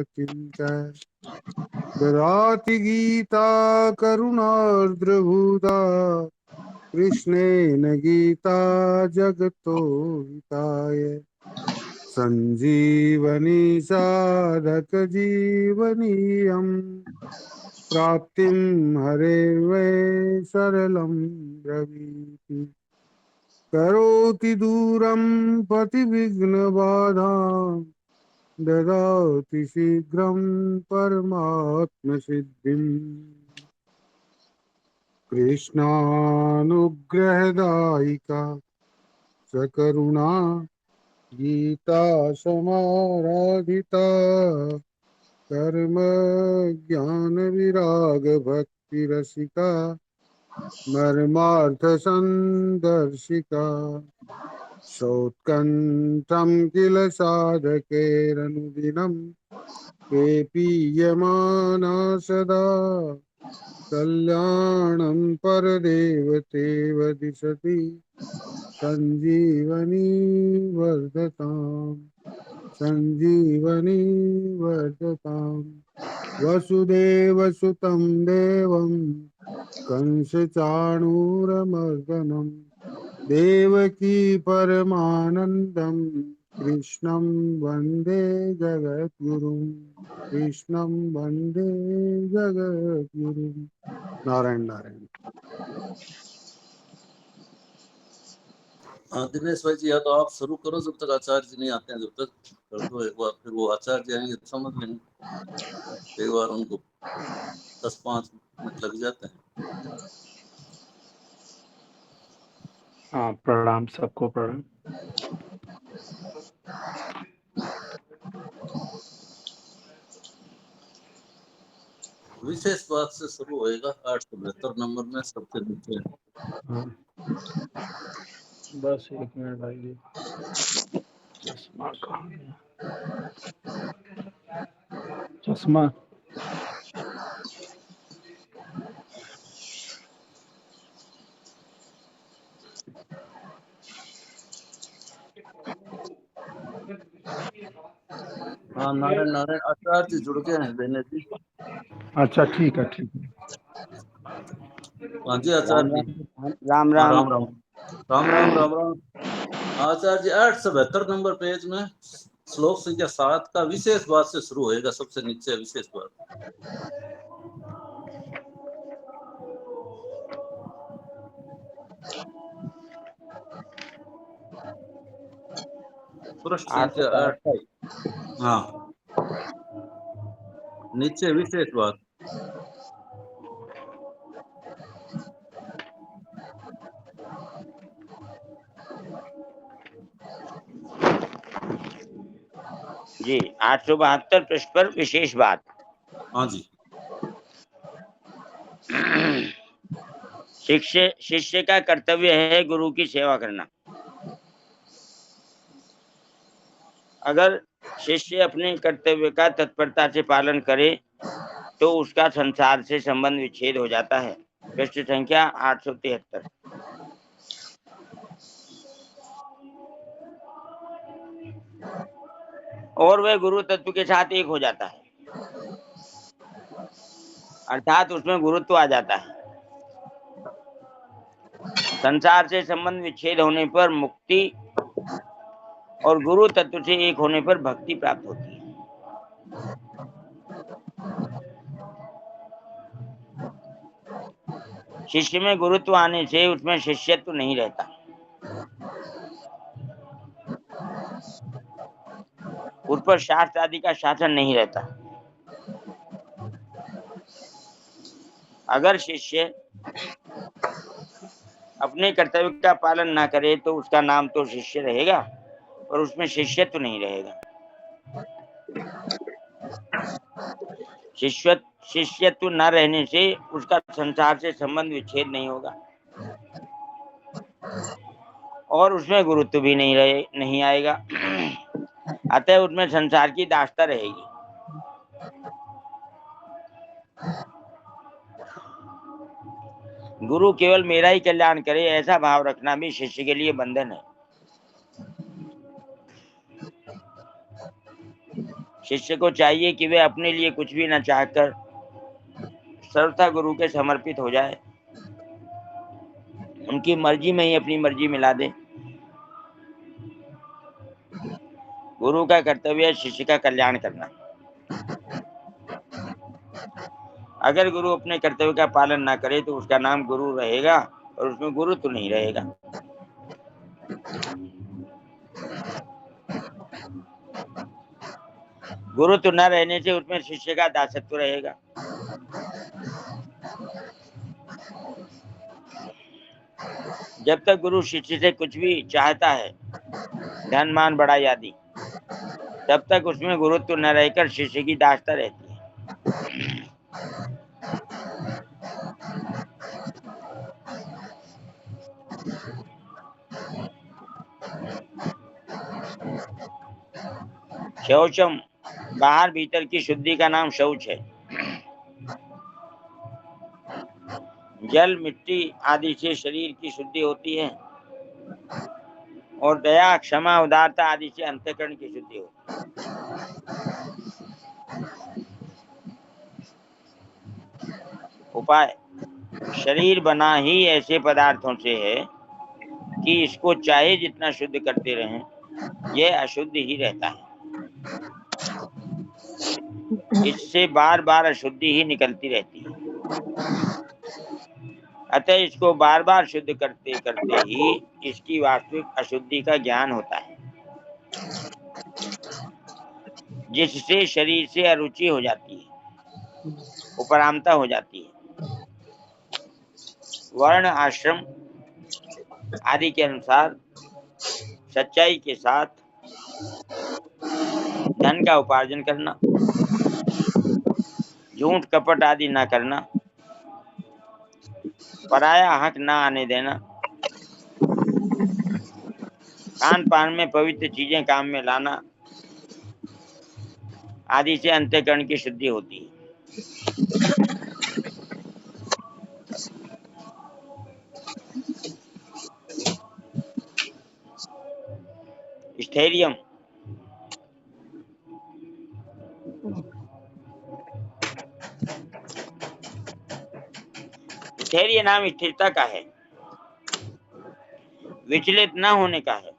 किंचन ददाति गीता करुणार्द्रभूता कृष्णेन गीता जगतो हिताय संजीवनी साधक जीवनीयम् प्राप्तिं हरेर्वै सरलं ब्रवीति करोति दूरं पथिविघ्नबाधां ददाति शीघ्रं परमात्मसिद्धिम् कृष्णानुग्रहदायिका सकरुणा गीता समाराधिता कर्म ज्ञान विराग भक्ति रसिका मर्मार्थ संदर्शिका शोत्कंठं किल साधकेरनुदिनं पेपीयमाना सदा कल्याणं परदेवतेव दिशति संजीवनी वर्धताम् संजीवनी वर्धताम् वसुदेवसुतं देवं कंसचाणूरमर्दनं देवकी परमानन्दं कृष्णं वन्दे जगद्गुरुं कृष्णं वन्दे जगद्गुरुं। नारायण नारायण। हाँ दिनेश भाई जी, या तो आप शुरू करो जब तक आचार्य जी नहीं आते हैं, जब तक कर दो एक बार, फिर वो आचार्य आएंगे तो समझ लेंगे। एक बार उनको 10-5 मिनट लग जाते हैं। हाँ प्रणाम, सबको प्रणाम। विशेष बात से शुरू होएगा 872 नंबर में, सबसे नीचे। हाँ। बस एक मिनट भाई जी, चश्मा कहाँ गया? चश्मा हाँ नारायण नारायण, आचार्य जी जुड़ गए हैं लेने जी। अच्छा ठीक है, ठीक है। हाँ जी आचार्य जी। राम हाँ राम। राम राम राम राम राम राम। आचार्य जी 872 नंबर पेज में श्लोक संख्या 7 का विशेष बात से शुरू होएगा, सबसे नीचे विशेष बात। पृष्ठ संख्या 8। हाँ नीचे विशेष बात। जी 872 पृष्ठ पर विशेष बात। हाँ जी। शिष्य का कर्तव्य है गुरु की सेवा करना। अगर शिष्य अपने कर्तव्य का तत्परता से पालन करे तो उसका संसार से संबंध विच्छेद हो जाता है। पृष्ठ संख्या 873। और वह गुरु तत्व के साथ एक हो जाता है, अर्थात उसमें गुरुत्व आ जाता है। संसार से संबंध विच्छेद होने पर मुक्ति और गुरु तत्व से एक होने पर भक्ति प्राप्त होती है। शिष्य में गुरुत्व आने से उसमें शिष्यत्व नहीं रहता। उस पर शास्त्र आदि का शासन नहीं रहता। अगर शिष्य अपने कर्तव्य का पालन ना करे तो उसका नाम तो शिष्य रहेगा और उसमें शिष्यत्व नहीं रहेगा। शिष्यत्व न रहने से उसका संसार से संबंध विच्छेद नहीं होगा और उसमें गुरुत्व भी नहीं आएगा। अतः उसमें संसार की दास्ता रहेगी। गुरु केवल मेरा ही कल्याण करे ऐसा भाव रखना भी शिष्य के लिए बंधन है। शिष्य को चाहिए कि वे अपने लिए कुछ भी न चाहकर सर्वथा गुरु के समर्पित हो जाए, उनकी मर्जी में ही अपनी मर्जी मिला दे। गुरु का कर्तव्य है शिष्य का कल्याण करना। अगर गुरु अपने कर्तव्य का पालन ना करे तो उसका नाम गुरु रहेगा और उसमें गुरु तो नहीं रहेगा। गुरु तो न रहने से उसमें शिष्य का दासत्व रहेगा। जब तक गुरु शिष्य से कुछ भी चाहता है, धन मान बड़ाई आदि, तब तक उसमें गुरुत्व न रहकर शिष्य की दासता रहती है। शौचम, बाहर भीतर की शुद्धि का नाम शौच है। जल, मिट्टी आदि से शरीर की शुद्धि होती है और दया, क्षमा, उदारता आदि से अंतःकरण की शुद्धि होती है। उपाय, शरीर बना ही ऐसे पदार्थों से है कि इसको चाहे जितना शुद्ध करते रहें, यह अशुद्ध ही रहता है। इससे बार बार अशुद्धि ही निकलती रहती है। अतः इसको बार बार शुद्ध करते करते ही इसकी वास्तविक अशुद्धि का ज्ञान होता है, जिससे शरीर से अरुचि हो जाती है, उपरामता हो जाती है। वर्ण, आश्रम आदि के अनुसार सच्चाई के साथ धन का उपार्जन करना, झूठ कपट आदि ना करना, पराया हक ना आने देना, खान पान में पवित्र चीजें काम में लाना आदि से अंतःकरण की शुद्धि होती है। स्थैर्यम, स्थैर्य नाम स्थिरता का है, विचलित न होने का है।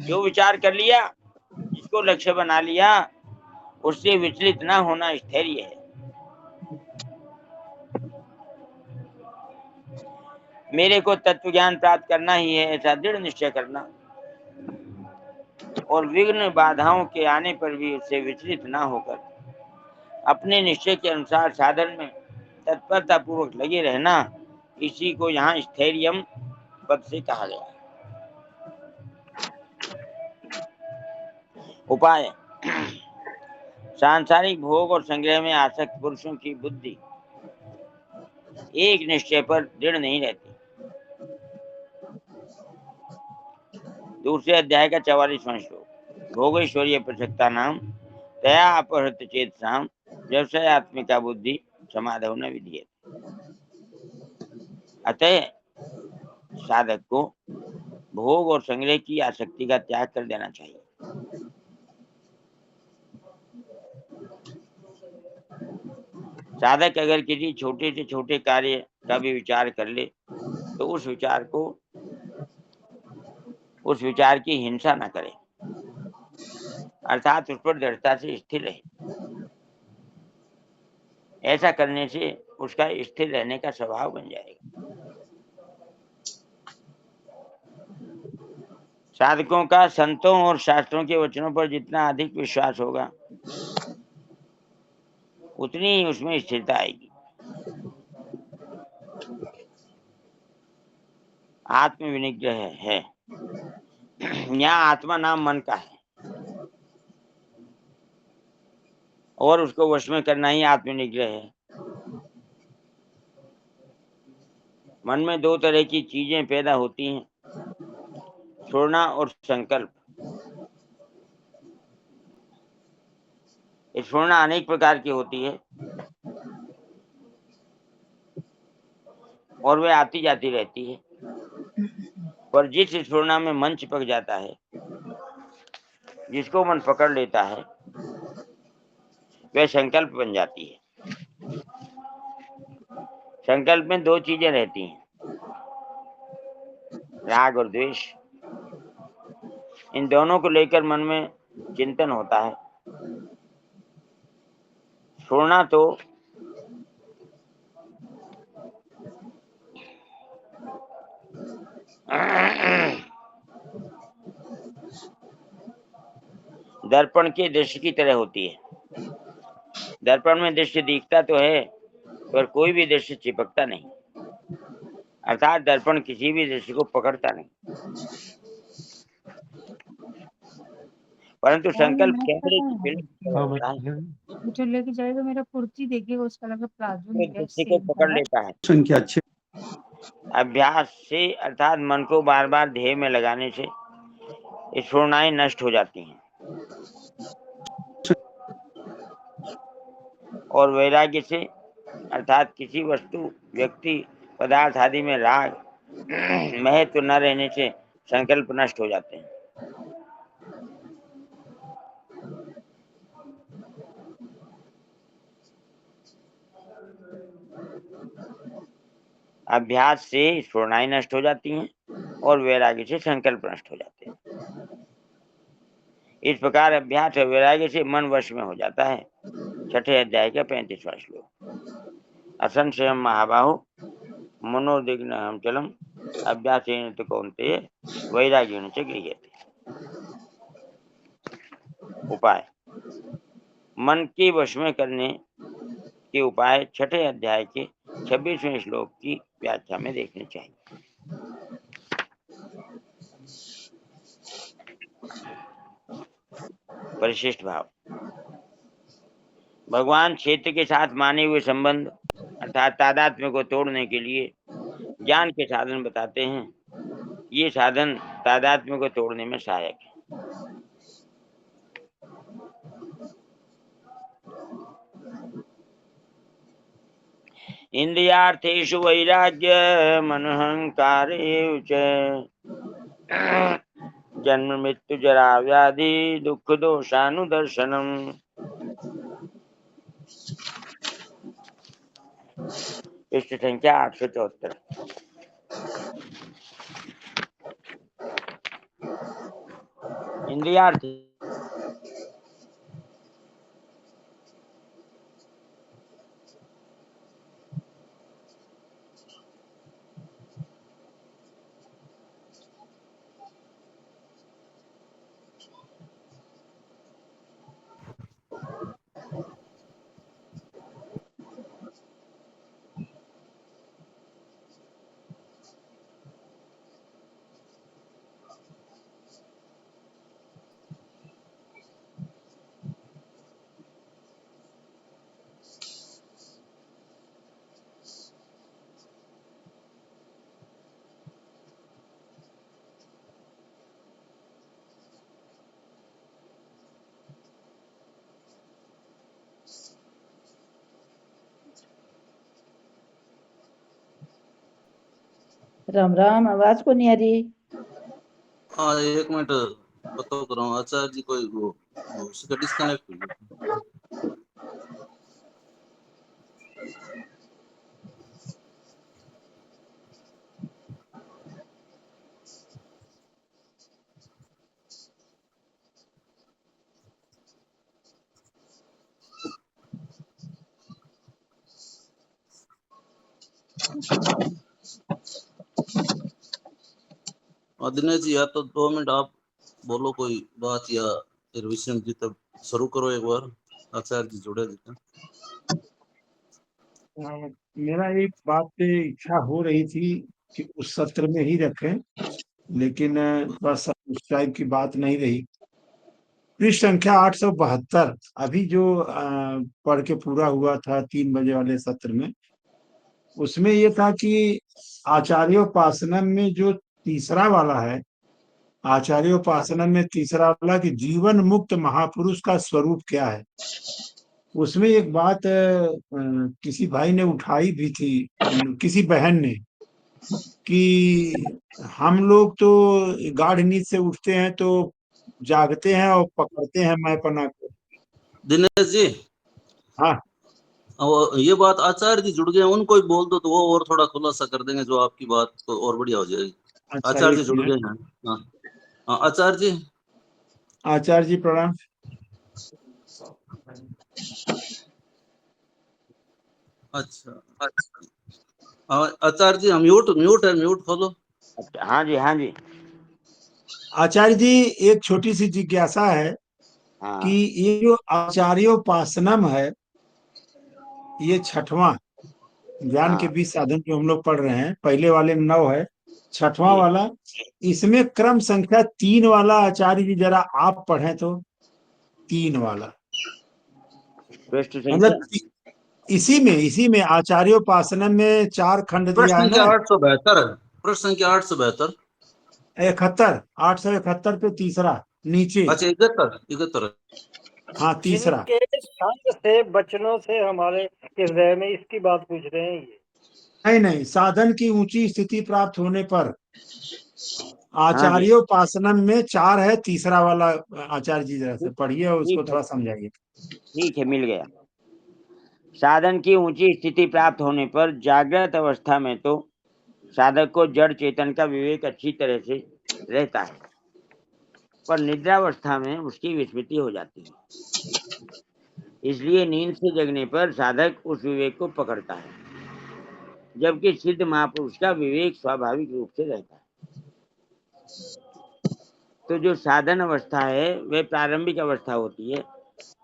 जो विचार कर लिया, जिसको लक्ष्य बना लिया, उससे विचलित न होना स्थैर्य है। मेरे को तत्व ज्ञान प्राप्त करना ही है, ऐसा दृढ़ निश्चय करना और विघ्न बाधाओं के आने पर भी उससे विचलित न होकर अपने निश्चय के अनुसार साधन में तत्परता पूर्वक लगे रहना, इसी को यहाँ स्थैर्यम पद से कहा गया। उपाय, सांसारिक भोग और संग्रह में आसक्त पुरुषों की बुद्धि एक निश्चय पर दृढ़ नहीं रहती। दूसरे अध्याय का 44वां श्लोक, भोगैश्वर्य प्रसक्ता नाम तया अपहृत चेतसाम व्यवसायत्मिका बुद्धि समाधव न विधीयते। अतः साधक को भोग और संग्रह की आसक्ति का त्याग कर देना चाहिए। साधक अगर किसी छोटे से छोटे कार्य का भी विचार कर ले तो उस विचार की हिंसा न करे, अर्थात उस पर दृढ़ता से स्थिर रहे। ऐसा करने से उसका स्थिर रहने का स्वभाव बन जाएगा। साधकों का संतों और शास्त्रों के वचनों पर जितना अधिक विश्वास होगा, उतनी ही उसमें स्थिरता आएगी। आत्म विनिग्रह है, यहाँ आत्मा नाम मन का है और उसको वश में करना ही आत्मनिग्रह है। मन में दो तरह की चीजें पैदा होती हैं, छोड़ना और संकल्प। ये छोड़ना अनेक प्रकार की होती है और वे आती जाती रहती है, पर जिस छोड़ना में मन चिपक जाता है जिसको मन पकड़ लेता है वह संकल्प बन जाती है। संकल्प में दो चीजें रहती हैं, राग और द्वेष। इन दोनों को लेकर मन में चिंतन होता है। छोड़ना तो दर्पण के दृश्य की तरह होती है। दर्पण में दृश्य दिखता तो है पर कोई भी दृश्य चिपकता नहीं, अर्थात दर्पण किसी भी दृश्य को पकड़ता नहीं। परंतु संकल्प कैमरे की फिल्म की तरह होता है, जो लेके जाएगा मेरा कुर्ती देखिएगा, उस कलर का प्लाजो जो नहीं है, दृश्य को सेम पकड़ कलर। लेता है। संख्या 6 अभ्यास से अर्थात मन को बार बार ध्येय में लगाने से स्फुरणाएं नष्ट हो जाती हैं और वैराग्य से अर्थात किसी वस्तु, व्यक्ति, पदार्थ आदि में राग महत्व न रहने से संकल्प नष्ट हो जाते हैं। अभ्यास से स्फुरणाएं नष्ट हो जाती हैं और वैराग्य से संकल्प नष्ट हो जाते हैं। इस प्रकार अभ्यास और वैराग्य से मन वश में हो जाता है। छठे अध्याय का 35वां श्लोक। असंशयम महाबाहु मनोदिग्न हम चलम अभ्यासेन तु कौन्तेय वैराग्येन च गृह्यते। उपाय। मन के वश में करने के उपाय छठे अध्याय के 26वें श्लोक की व्याख्या में देखने चाहिए। परिशिष्ट भाव। भगवान क्षेत्र के साथ माने हुए संबंध अर्थात तादात्म्य को तोड़ने के लिए ज्ञान के साधन बताते हैं। ये साधन तादात्म्य को तोड़ने में सहायक है। इंद्रियार्थेषु वैराग्य मनहंकारेषु च जन्म मृत्यु जरा व्याधि दुख दोषानुदर्शनम। पृष्ठ संख्या 874। इंद्रियार्थ राम राम, आवाज को नहीं आ रही। हाँ एक मिनट बताओ कर रहा हूँ आचार्य जी कोई वो उसका डिस्कनेक्ट हो गया। दिनेश जी या तो 2 मिनट आप बोलो कोई बात या फिर विषय जी तब शुरू करो एक बार। आचार्य जी जुड़े थे। मेरा एक बात पे इच्छा हो रही थी कि उस सत्र में ही रखें, लेकिन बस उस टाइप की बात नहीं रही। पृष्ठ संख्या 872 अभी जो पढ़ के पूरा हुआ था 3 बजे वाले सत्र में, उसमें ये था कि आचार्योपासनम में जो तीसरा वाला है, आचार्योपासनम में तीसरा वाला कि जीवन मुक्त महापुरुष का स्वरूप क्या है, उसमें एक बात किसी भाई ने उठाई भी थी, किसी बहन ने, कि हम लोग तो गाढ़ नींद से उठते हैं तो जागते हैं और पकड़ते हैं मैपना को। दिनेश जी, हाँ, वो ये बात आचार्य जी जुड़ गए हैं, उनको ही बोल दो तो वो और थोड़ा खुलासा कर देंगे, जो आपकी बात तो और बढ़िया हो जाएगी। अच्छा आचार्य एक जी जुड़ मिनट। गए हैं। हाँ हाँ आचार्य जी। आचार्य जी प्रणाम। अच्छा हाँ आचार्य जी, हम म्यूट म्यूट है, म्यूट खोलो। अच्छा, हाँ जी, हाँ जी। आचार्य जी एक छोटी सी जिज्ञासा है कि हाँ ये जो आचार्योपासनम है, ये छठवां ज्ञान के हाँ 20 साधन जो हम लोग पढ़ रहे हैं, पहले वाले में 9 है, छठवां जी। वाला, इसमें क्रम संख्या 3 वाला आचार्य जी जरा आप पढ़ें तो। 3 वाला पृष्ठ संख्या मतलब इसी में आचार्योपासनम में 4 खंड दिया प्रश्न है संख्या ना। 872 है, प्रश्न संख्या 872। 71, 871 पे तीसरा नीचे। अच्छा 71 हाँ तीसरा। जिनके संग से बचनों से हमारे हृदय में, इसकी बात पूछ रहे हैं ये। नहीं नहीं, साधन की ऊंची स्थिति प्राप्त होने पर हाँ जी, आचार्योपासनम में 4 है, तीसरा वाला आचार्य जी जरा से पढ़िए और उसको ठीक है, थोड़ा समझाइए। ठीक है, मिल गया। साधन की ऊंची स्थिति प्राप्त होने पर जागृत अवस्था में तो साधक को जड़ चेतन का विवेक अच्छी तरह से रहता है, पर निद्रावस्था में उसकी विस्मृति हो जाती है। इसलिए नींद से जगने पर साधक उस विवेक को पकड़ता है, जबकि सिद्ध महापुरुष का विवेक स्वाभाविक रूप से रहता है। तो जो साधन अवस्था है वह प्रारंभिक अवस्था होती है,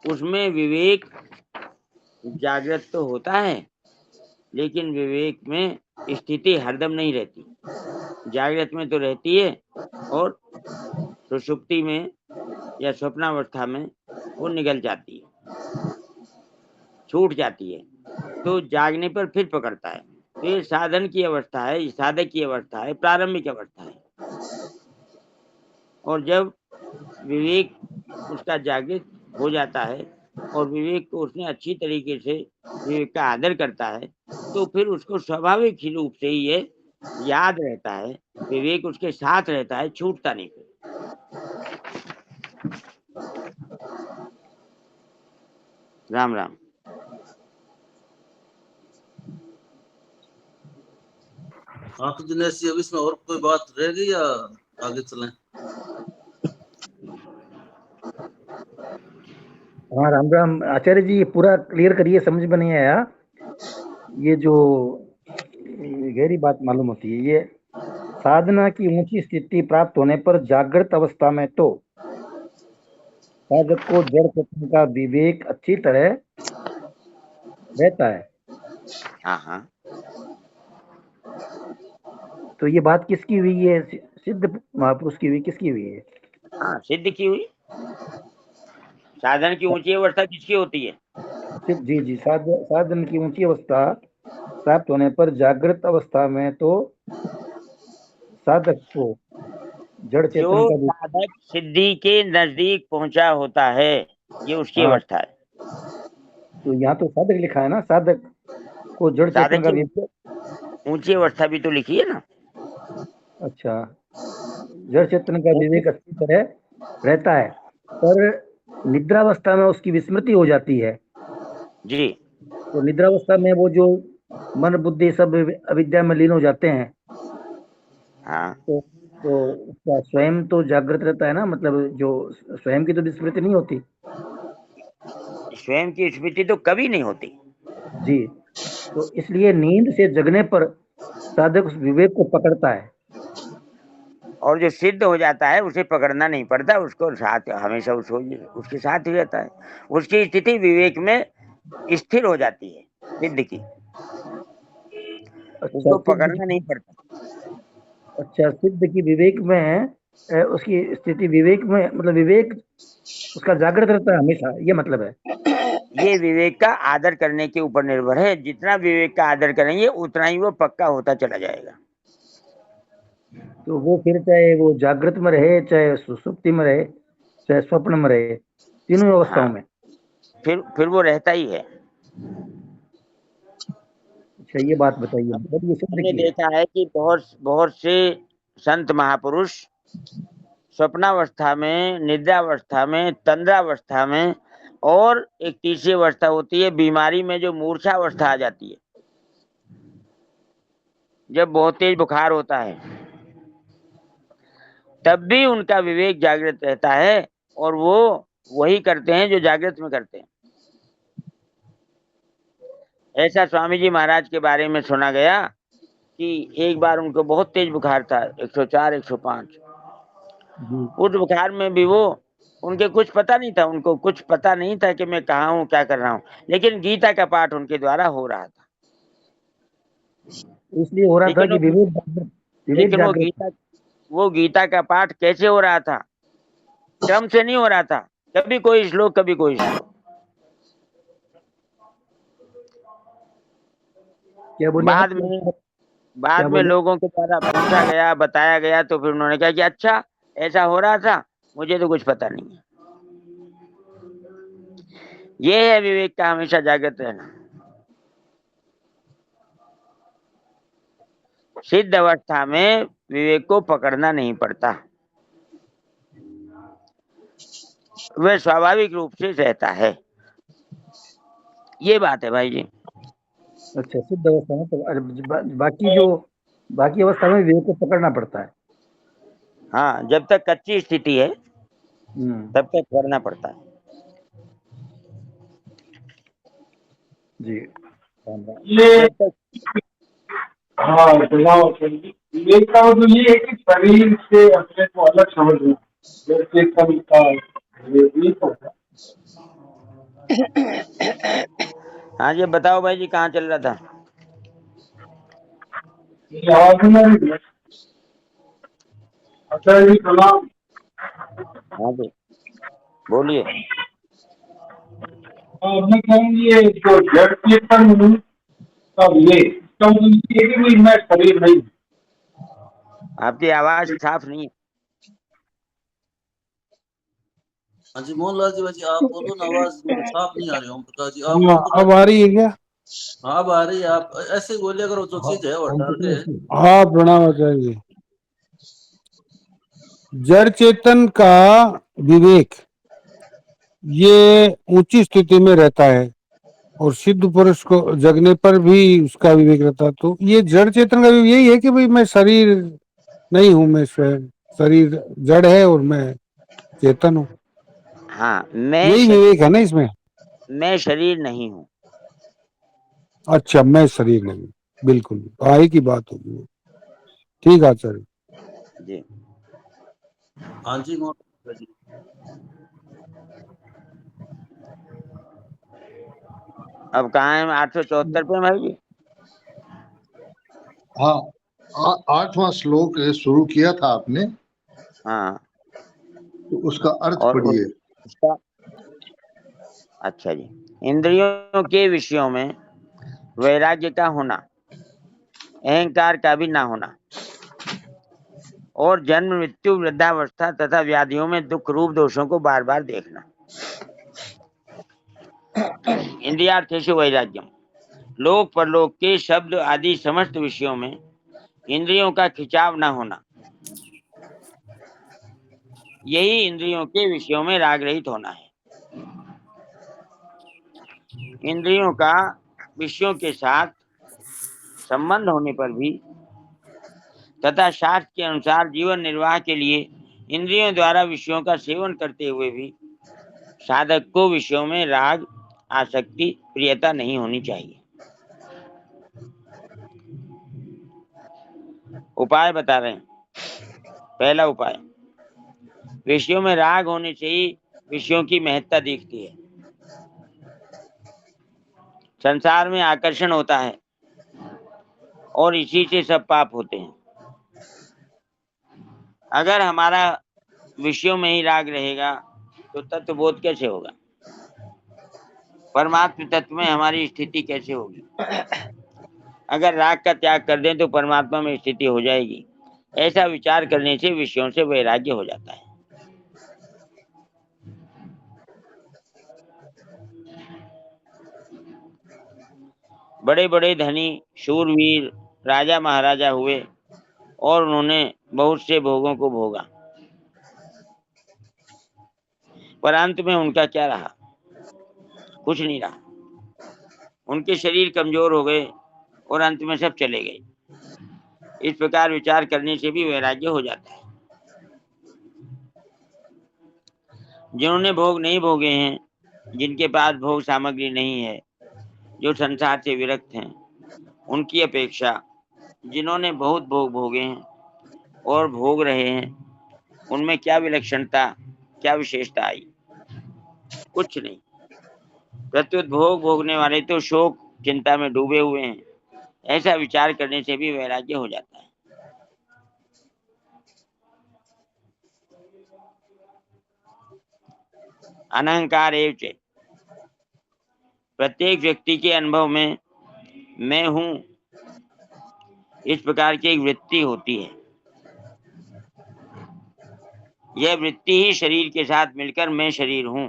उसमें विवेक जागृत तो होता है, लेकिन विवेक में स्थिति हरदम नहीं रहती। जागृत में तो रहती है और सुषुप्ति में या स्वप्नावस्था में वो निकल जाती है, छूट जाती है, तो जागने पर फिर पकड़ता है। तो ये साधन की अवस्था है, ये साधक की अवस्था है, प्रारंभिक अवस्था है। और जब विवेक उसका जागृत हो जाता है और विवेक को उसने अच्छी तरीके से विवेक का आदर करता है, तो फिर उसको स्वाभाविक ही रूप से ही ये याद रहता है, विवेक उसके साथ रहता है, छूटता नहीं फिर। राम राम। हाँ तो दिनेश जी, अब इसमें और कोई बात रह गई या आगे चलें? हाँ राम राम आचार्य जी, ये पूरा क्लियर करिए, समझ में नहीं आया। ये जो गहरी बात मालूम होती है, ये साधना की ऊंची स्थिति प्राप्त होने पर जागृत अवस्था में तो साधक को जड़ चेतन का विवेक अच्छी तरह रहता है। हाँ हाँ, तो ये बात किसकी हुई है? सिद्ध महापुरुष की हुई, किसकी हुई है? हाँ सिद्ध की हुई। साधन की ऊंची अवस्था किसकी होती है? जी जी, साधन की ऊंची अवस्था प्राप्त होने पर जागृत अवस्था में तो साधक को जड़ जो चेतन का विवेक। साधक सिद्धि के नजदीक पहुंचा होता है, ये उसकी हाँ, अवस्था है। तो यहाँ तो साधक लिखा है ना, साधक को जड़ चेतन साधक का की विवेक। ऊंची अवस्था भी तो लिखी है ना। अच्छा, जड़ चेतन का विवेक अच्छी तरह रहता है, पर निद्रावस्था में उसकी विस्मृति हो जाती है। जी तो निद्रावस्था में वो जो मन बुद्धि सब अविद्या में लीन हो जाते हैं, हाँ, तो उसका स्वयं तो जागृत रहता है ना, मतलब जो स्वयं की तो विस्मृति नहीं होती। स्वयं की स्मृति तो कभी नहीं होती। जी, तो इसलिए नींद से जगने पर साधक उस विवेक को पकड़ता है। और जो सिद्ध हो जाता है उसे पकड़ना नहीं पड़ता, उसको साथ हमेशा उसके साथ ही रहता है। उसकी स्थिति विवेक में स्थिर हो जाती है, सिद्ध की। अच्छा उसको सिद्ध पकड़ना की, नहीं पड़ता। अच्छा सिद्ध की विवेक में उसकी स्थिति विवेक में, मतलब विवेक उसका जागृत रहता है हमेशा, ये मतलब है। ये विवेक का आदर करने के ऊपर निर्भर है। जितना विवेक का आदर करेंगे उतना ही वो पक्का होता चला जाएगा। तो वो फिर चाहे वो जागृत में रहे, चाहे सुसुप्ति में रहे, चाहे स्वप्न में रहे, तीनों अवस्थाओं हाँ, में। फिर वो रहता ही है। अच्छा ये बात बताइए, मतलब ये सिद्ध हमने की है। देखा है कि बहुत बहुत से संत महापुरुष स्वप्नावस्था में, निद्रावस्था में, तंद्रावस्था में, और एक तीसरी अवस्था होती है बीमारी में, जो मूर्छा अवस्था आ जाती है, जब बहुत तेज बुखार होता है, तब भी उनका विवेक जागृत रहता है और वो वही करते हैं जो जागृत में करते हैं। ऐसा स्वामी जी महाराज के बारे में सुना गया कि एक बार उनको बहुत तेज बुखार था, 104 105। उस बुखार में भी उनके कुछ पता नहीं था, उनको कुछ पता नहीं था कि मैं कहाँ हूँ, क्या कर रहा हूँ, लेकिन गीता का पाठ उनके द्वारा हो रहा था। इसलिए हो रहा था कि लेकिन वो गीता का पाठ कैसे हो रहा था? क्रम से नहीं हो रहा था, कभी कोई श्लोक, कभी कोई श्लोक। क्या बोले? बाद में लोगों के द्वारा पूछा गया, बताया गया, तो फिर उन्होंने कहा कि अच्छा ऐसा हो रहा था, मुझे तो कुछ पता नहीं है। ये है विवेक का हमेशा जागृत रहना। सिद्ध अवस्था में विवेक को पकड़ना नहीं पड़ता, वह स्वाभाविक रूप से रहता है। ये बात है भाई जी। अच्छा, सिद्ध अवस्था में तो बाकी अवस्था में विवेक को पकड़ना पड़ता है। हाँ, जब तक कच्ची स्थिति है तब तक करना पड़ता है जी। हाँ, विवेक का मतलब ये है कि शरीर से अपने को अलग समझना, जैसे कविता। हाँ जी, बताओ भाई जी, कहाँ चल रहा था? अच्छा जी, प्रणाम। हाँ जी, बोलिए। मैं कहूँगी ये जो जड़ चेतन का विवेक, इसका मतलब ये कि मैं शरीर नहीं। आपकी आवाज साफ नहीं है। हाँ जी मोहनलाल जी, भाई आप बोलो ना, आवाज साफ नहीं आ रही। ओम प्रकाश जी, आप हाँ, बोलो। अब आ रही है क्या? हाँ, अब आ रही है। आप ऐसे ही बोलिए, अगर जो चीज है वो डाल रहे हैं। हाँ, प्रणाम आचार्य जी। जड़ चेतन का विवेक ये ऊंची स्थिति में रहता है, और सिद्ध पुरुष को जगने पर भी उसका विवेक रहता है। तो ये जड़ चेतन का विवेक यही है कि भाई मैं शरीर नहीं हूँ, मैं स्वयं शरीर जड़ है और मैं चेतन हूँ। हाँ, यही विवेक है ना इसमें। मैं शरीर नहीं हूँ। अच्छा, मैं शरीर नहीं, बिल्कुल आगे की बात होगी। ठीक है आचार्य जी। हाँ जी मोहनलाल जी। अब कहाँ है? 874 पे भाई जी। हाँ, 8वां श्लोक शुरू किया था आपने, हाँ, तो उसका अर्थ और पढ़िए। उसका अच्छा जी। इंद्रियों के विषयों में वैराग्य का होना, अहंकार का भी ना होना, और जन्म मृत्यु वृद्धावस्था तथा व्याधियों में दुख रूप दोषों को बार बार देखना। इंद्रियार्थेषु वैराग्यम, लोक परलोक के शब्द आदि समस्त विषयों में इंद्रियों का खिंचाव न होना, यही इंद्रियों के विषयों में राग रहित होना है। इंद्रियों का विषयों के साथ संबंध होने पर भी तथा शास्त्र के अनुसार जीवन निर्वाह के लिए इंद्रियों द्वारा विषयों का सेवन करते हुए भी साधक को विषयों में राग, आसक्ति, प्रियता नहीं होनी चाहिए। उपाय बता रहे हैं। पहला उपाय, विषयों में राग होने से ही विषयों की महत्ता दिखती है, संसार में आकर्षण होता है और इसी से सब पाप होते हैं। अगर हमारा विषयों में ही राग रहेगा तो तत्वबोध कैसे होगा? परमात्म तत्व में हमारी स्थिति कैसे होगी? अगर राग का त्याग कर दें तो परमात्मा में स्थिति हो जाएगी। ऐसा विचार करने से विषयों से वैराग्य हो जाता है। बड़े बड़े धनी, शूरवीर, राजा महाराजा हुए और उन्होंने बहुत से भोगों को भोगा, पर अंत में उनका क्या रहा? कुछ नहीं रहा। उनके शरीर कमजोर हो गए और अंत में सब चले गए। इस प्रकार विचार करने से भी वैराग्य हो जाता है। जिन्होंने भोग नहीं भोगे हैं, जिनके पास भोग सामग्री नहीं है, जो संसार से विरक्त हैं, उनकी अपेक्षा जिन्होंने बहुत भोग भोगे हैं और भोग रहे हैं, उनमें क्या विलक्षणता, क्या विशेषता आई? कुछ नहीं। प्रत्युत भोग भोगने वाले तो शोक चिंता में डूबे हुए हैं। ऐसा विचार करने से भी वैराग्य हो जाता है। अनहंकार एव च, प्रत्येक व्यक्ति के अनुभव में मैं हूं, इस प्रकार की एक वृत्ति होती है। यह वृत्ति ही शरीर के साथ मिलकर मैं शरीर हूं,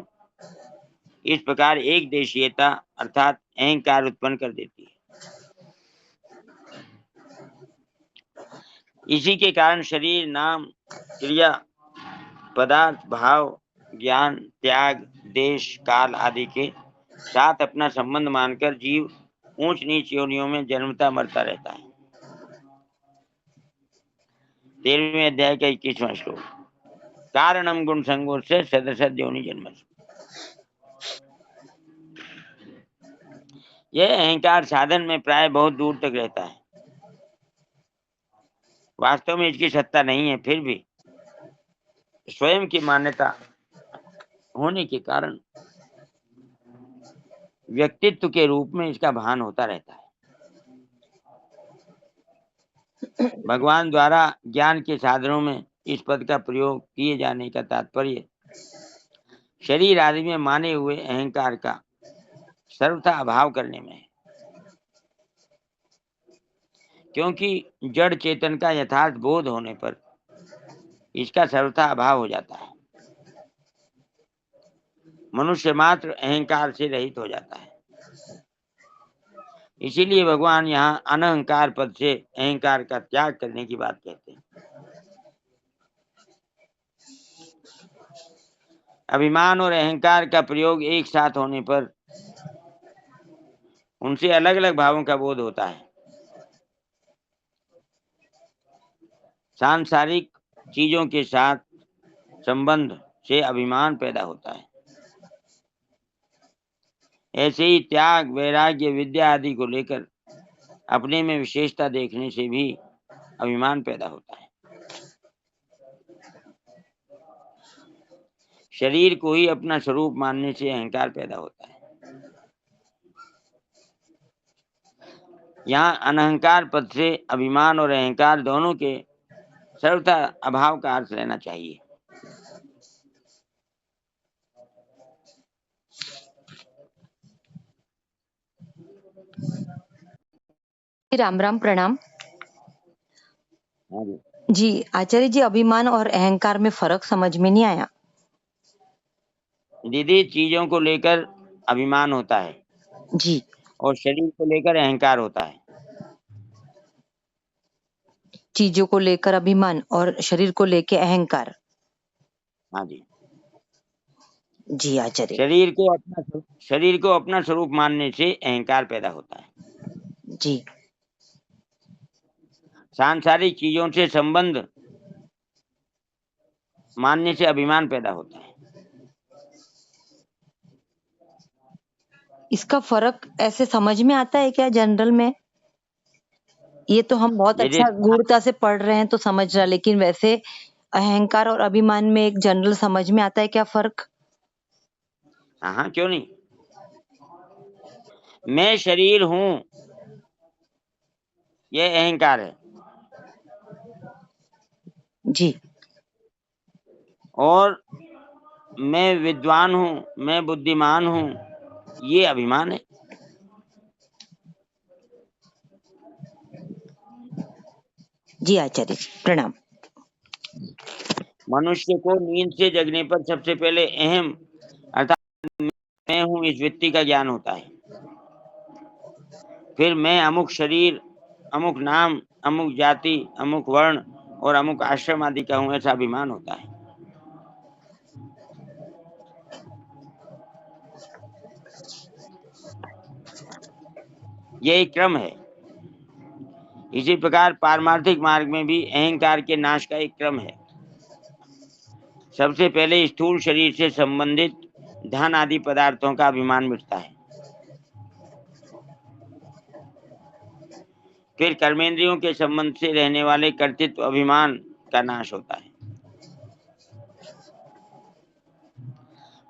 इस प्रकार एक देशीयता अर्थात अहंकार उत्पन्न कर देती है। इसी के कारण शरीर, नाम, क्रिया, पदार्थ, भाव, ज्ञान, त्याग, देश, काल आदि के साथ अपना संबंध मानकर जीव ऊंच नीच योनियों में जन्मता मरता रहता है। 13वें अध्याय का 21वां श्लोक। कारणम गुण संगोर से सदसद योनि जन्म। यह अहंकार साधन में प्राय बहुत दूर तक रहता है। वास्तव में इसकी सत्ता नहीं है, फिर भी स्वयं की मान्यता होने के कारण व्यक्तित्व के रूप में इसका भान होता रहता है। भगवान द्वारा ज्ञान के साधनों में इस पद का प्रयोग किए जाने का तात्पर्य शरीर आदि में माने हुए अहंकार का सर्वथा अभाव करने में है, क्योंकि जड़ चेतन का यथार्थ बोध होने पर इसका सर्वथा अभाव हो जाता है। मनुष्य मात्र अहंकार से रहित हो जाता है। इसीलिए भगवान यहाँ अनहंकार पद से अहंकार का त्याग करने की बात कहते हैं। अभिमान और अहंकार का प्रयोग एक साथ होने पर उनसे अलग अलग भावों का बोध होता है। सांसारिक चीजों के साथ संबंध से अभिमान पैदा होता है। ऐसे ही त्याग, वैराग्य, विद्या आदि को लेकर अपने में विशेषता देखने से भी अभिमान पैदा होता है। शरीर को ही अपना स्वरूप मानने से अहंकार पैदा होता है। यहाँ अनहंकार पद से अभिमान और अहंकार दोनों के सर्वथा अभाव का अर्थ लेना चाहिए। राम राम, प्रणाम। हाँ जी। जी आचार्य जी, अभिमान और अहंकार में फर्क समझ में नहीं आया। दीदी, चीजों को लेकर अभिमान होता है जी, और शरीर को लेकर अहंकार होता है। चीजों को लेकर अभिमान और शरीर को लेकर अहंकार। हाँ जी। जी आचार्य। शरीर को अपना स्वरूप मानने से अहंकार पैदा होता है। जी। सांसारिक चीजों से संबंध मानने से अभिमान पैदा होता है। इसका फर्क ऐसे समझ में आता है क्या जनरल में? ये तो हम बहुत अच्छा गूढ़ता से पढ़ रहे हैं तो समझ रहा, लेकिन वैसे अहंकार और अभिमान में एक जनरल समझ में आता है क्या फर्क? हाँ, क्यों नहीं। मैं शरीर हूं, यह अहंकार है। जी। और मैं विद्वान हूं, मैं बुद्धिमान हूं, ये अभिमान है। जी आचार्य, प्रणाम। मनुष्य को नींद से जगने पर सबसे पहले अहम अर्थात मैं हूं इस वृत्ति का ज्ञान होता है। फिर मैं अमुक शरीर, अमुक नाम, अमुक जाति, अमुक वर्ण और अमुक आश्रम आदि का हूं, ऐसा अभिमान होता है। यह एक क्रम है। इसी प्रकार पारमार्थिक मार्ग में भी अहंकार के नाश का एक क्रम है। सबसे पहले स्थूल शरीर से संबंधित धन आदि पदार्थों का अभिमान मिटता है, फिर कर्मेंद्रियों के संबंध से रहने वाले कर्तृत्व अभिमान का नाश होता है,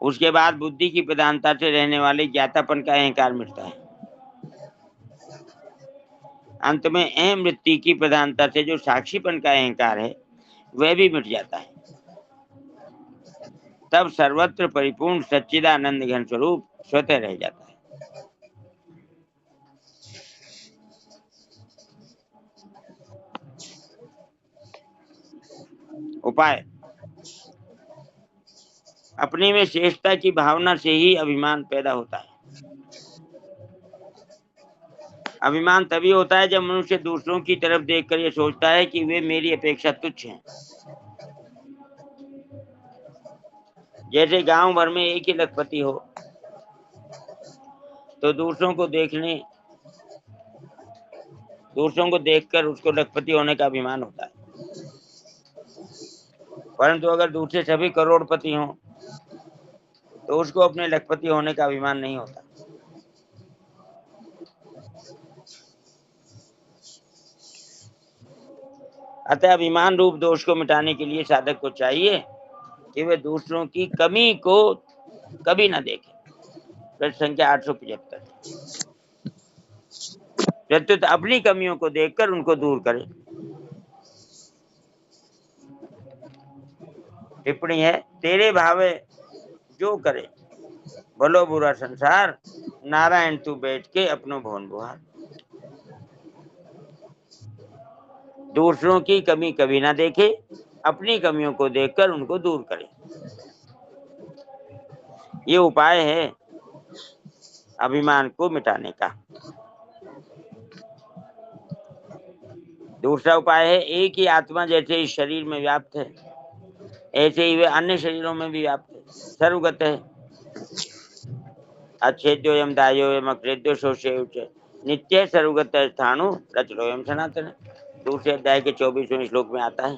उसके बाद बुद्धि की प्रधानता से रहने वाले ज्ञातापन का अहंकार मिटता है, अंत में अहम वृत्ति की प्रधानता से जो साक्षीपन का अहंकार है वह भी मिट जाता है। तब सर्वत्र परिपूर्ण सच्चिदानंद घन स्वरूप स्वतः रह जाता है। उपाय: अपने में श्रेष्ठता की भावना से ही अभिमान पैदा होता है। अभिमान तभी होता है जब मनुष्य दूसरों की तरफ देखकर यह सोचता है कि वे मेरी अपेक्षा तुच्छ हैं। जैसे गांव भर में एक ही लखपति हो तो दूसरों को देखकर उसको लखपति होने का अभिमान होता है, परंतु अगर दूसरे सभी करोड़पति हों तो उसको अपने लखपति होने का अभिमान नहीं होता। अतः अभिमान रूप दोष को मिटाने के लिए साधक को चाहिए कि वे दूसरों की कमी को कभी ना देखें। प्रश्न संख्या 875। प्रत्युत अपनी कमियों को देखकर उनको दूर करें। टिप्पणी है: तेरे भावे जो करे भलो बुरा संसार, नारायण तू बैठ के अपनो भवन बुहार। दूसरों की कमी कभी ना देखे, अपनी कमियों को देखकर उनको दूर करे। ये उपाय है अभिमान को मिटाने का। दूसरा उपाय है, एक ही आत्मा जैसे इस शरीर में व्याप्त है ऐसे ही वे अन्य शरीरों में भी व्याप्त है, सर्वगत है। अच्छेद्योयम दायोयम अक्रेद्यो शोषेय नित्य सर्वगत स्थाणु रचलोयम सनातन। दूसरे अध्याय के 24वें श्लोक में आता है।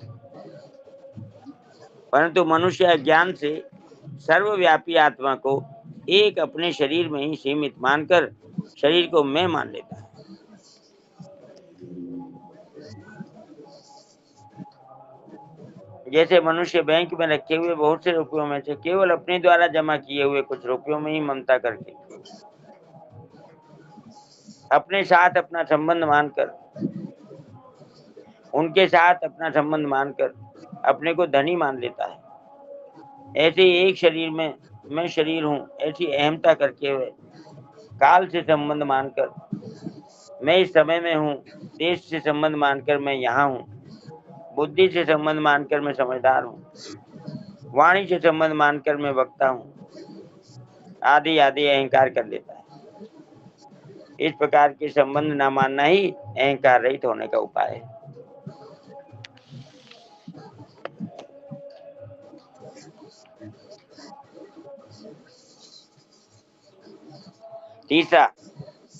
परंतु मनुष्य अज्ञान से सर्वव्यापी आत्मा को एक अपने शरीर में ही सीमित मानकर शरीर को मैं मान लेता है। जैसे मनुष्य बैंक में रखे हुए बहुत से रुपयों में से केवल अपने द्वारा जमा किए हुए कुछ रुपयों में ही ममता करके अपने साथ अपना संबंध मानकर, उनके साथ अपना संबंध मानकर अपने को धनी मान लेता है, ऐसे ही एक शरीर में मैं शरीर हूँ ऐसी अहमता करके हुए काल से संबंध मानकर मैं इस समय में हूँ, देश से संबंध मानकर मैं यहाँ हूँ, बुद्धि से संबंध मानकर मैं समझदार हूँ, वाणी से संबंध मानकर मैं वक्ता हूँ, आदि आदि अहंकार कर लेता है। इस प्रकार के संबंध न मानना ही अहंकार रहित होने का उपाय है। तीसरा,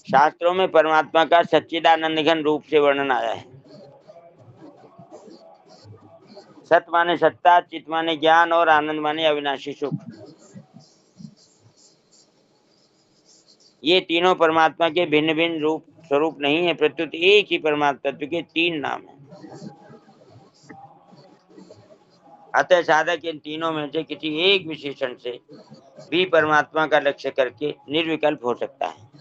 शास्त्रों में परमात्मा का सच्चिदानंद घन रूप से वर्णन आया है। सत माने सत्ता, चित माने ज्ञान और आनंद माने अविनाशी सुख। ये तीनों परमात्मा के भिन्न भिन्न रूप स्वरूप नहीं है, प्रत्युत एक ही परमात्मा तत्व के तीन नाम हैं। अतः साधक इन तीनों में से किसी एक विशेषण से भी परमात्मा का लक्ष्य करके निर्विकल्प हो सकता है।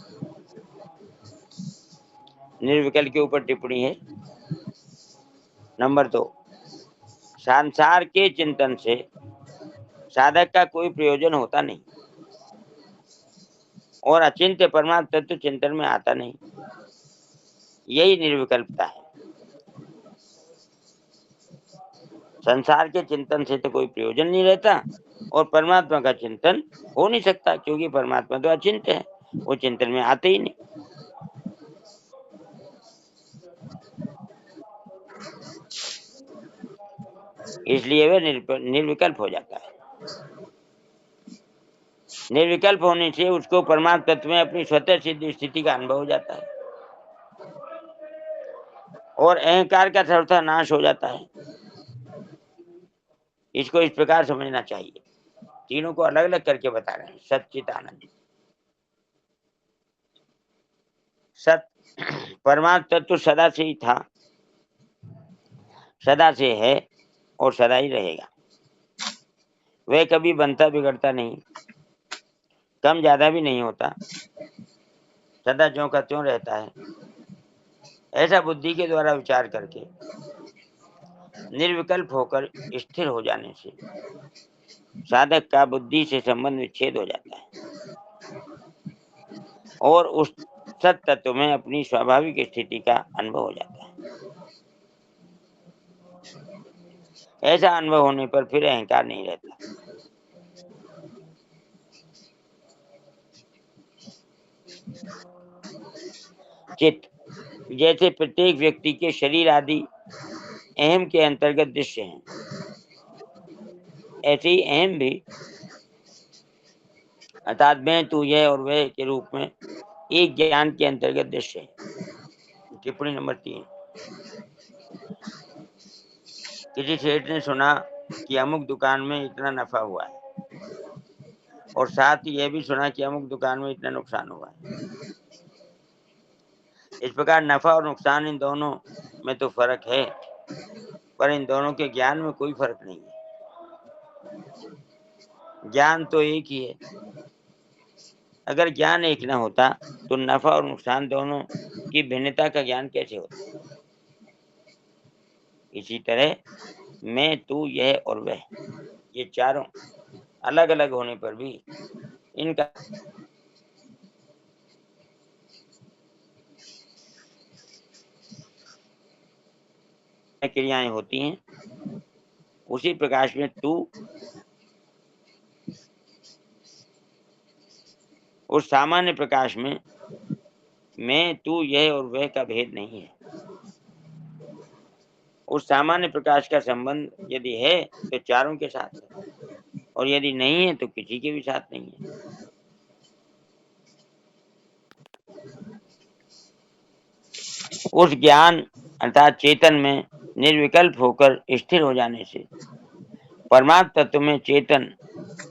निर्विकल्प के ऊपर टिप्पणी है। नंबर 2, संसार के चिंतन से साधक का कोई प्रयोजन होता नहीं और अचिंत्य परमात्म तत्व चिंतन में आता नहीं। यही निर्विकल्पता है। संसार के चिंतन से तो कोई प्रयोजन नहीं रहता और परमात्मा का चिंतन हो नहीं सकता, क्योंकि परमात्मा तो अचिंत्य है, वो चिंतन में आते ही नहीं। इसलिए वह निर्विकल्प हो जाता है। निर्विकल्प होने से उसको परमात्म तत्व में अपनी स्वतः सिद्ध स्थिति का अनुभव हो जाता है। और अहंकार का सर्वथा नाश हो जाता है। इसको इस प्रकार समझना चाहिए। तीनों को अलग अलग करके बता रहे हैं। सच्चित आनंद सत परमात्मा तत्व सदा से ही था, सदा से है और सदा ही रहेगा। वह कभी बनता बिगड़ता नहीं, कम ज्यादा भी नहीं होता, सदा ज्यों का त्यों रहता है। ऐसा बुद्धि के द्वारा विचार करके निर्विकल्प होकर स्थिर हो जाने से साधक का बुद्धि से संबंध विच्छेद हो जाता है और उस सत तत्व में अपनी स्वाभाविक स्थिति का अनुभव हो जाता है। ऐसा अनुभव होने पर फिर अहंकार नहीं रहता। चित्त जैसे प्रत्येक व्यक्ति के शरीर आदि अहम के अंतर्गत दृश्य हैं, ऐसे ही अहम भी अर्थात मैं तू यह और वह के रूप में एक ज्ञान के अंतर्गत दृश्य है। टिप्पणी नंबर 3। किसी सेठ ने सुना कि अमुक दुकान में इतना नफा हुआ है और साथ ही यह भी सुना कि अमुक दुकान में इतना नुकसान हुआ है। इस प्रकार नफा और नुकसान इन दोनों में तो फर्क है, पर इन दोनों के ज्ञान में कोई फर्क नहीं है। ज्ञान तो एक ही है। अगर ज्ञान एक न होता तो नफा और नुकसान दोनों की भिन्नता का ज्ञान कैसे होता। इसी तरह मैं तू यह और वह ये चारों अलग अलग होने पर भी इनका क्रियाएं होती हैं। उसी प्रकाश में तू उस सामान्य प्रकाश में मैं तू यह और वह का भेद नहीं है। उस सामान्य प्रकाश का संबंध यदि है तो चारों के साथ है, और यदि नहीं है तो किसी के भी साथ नहीं है। उस ज्ञान अर्थात चेतन में निर्विकल्प होकर स्थिर हो जाने से परमात्म तत्व में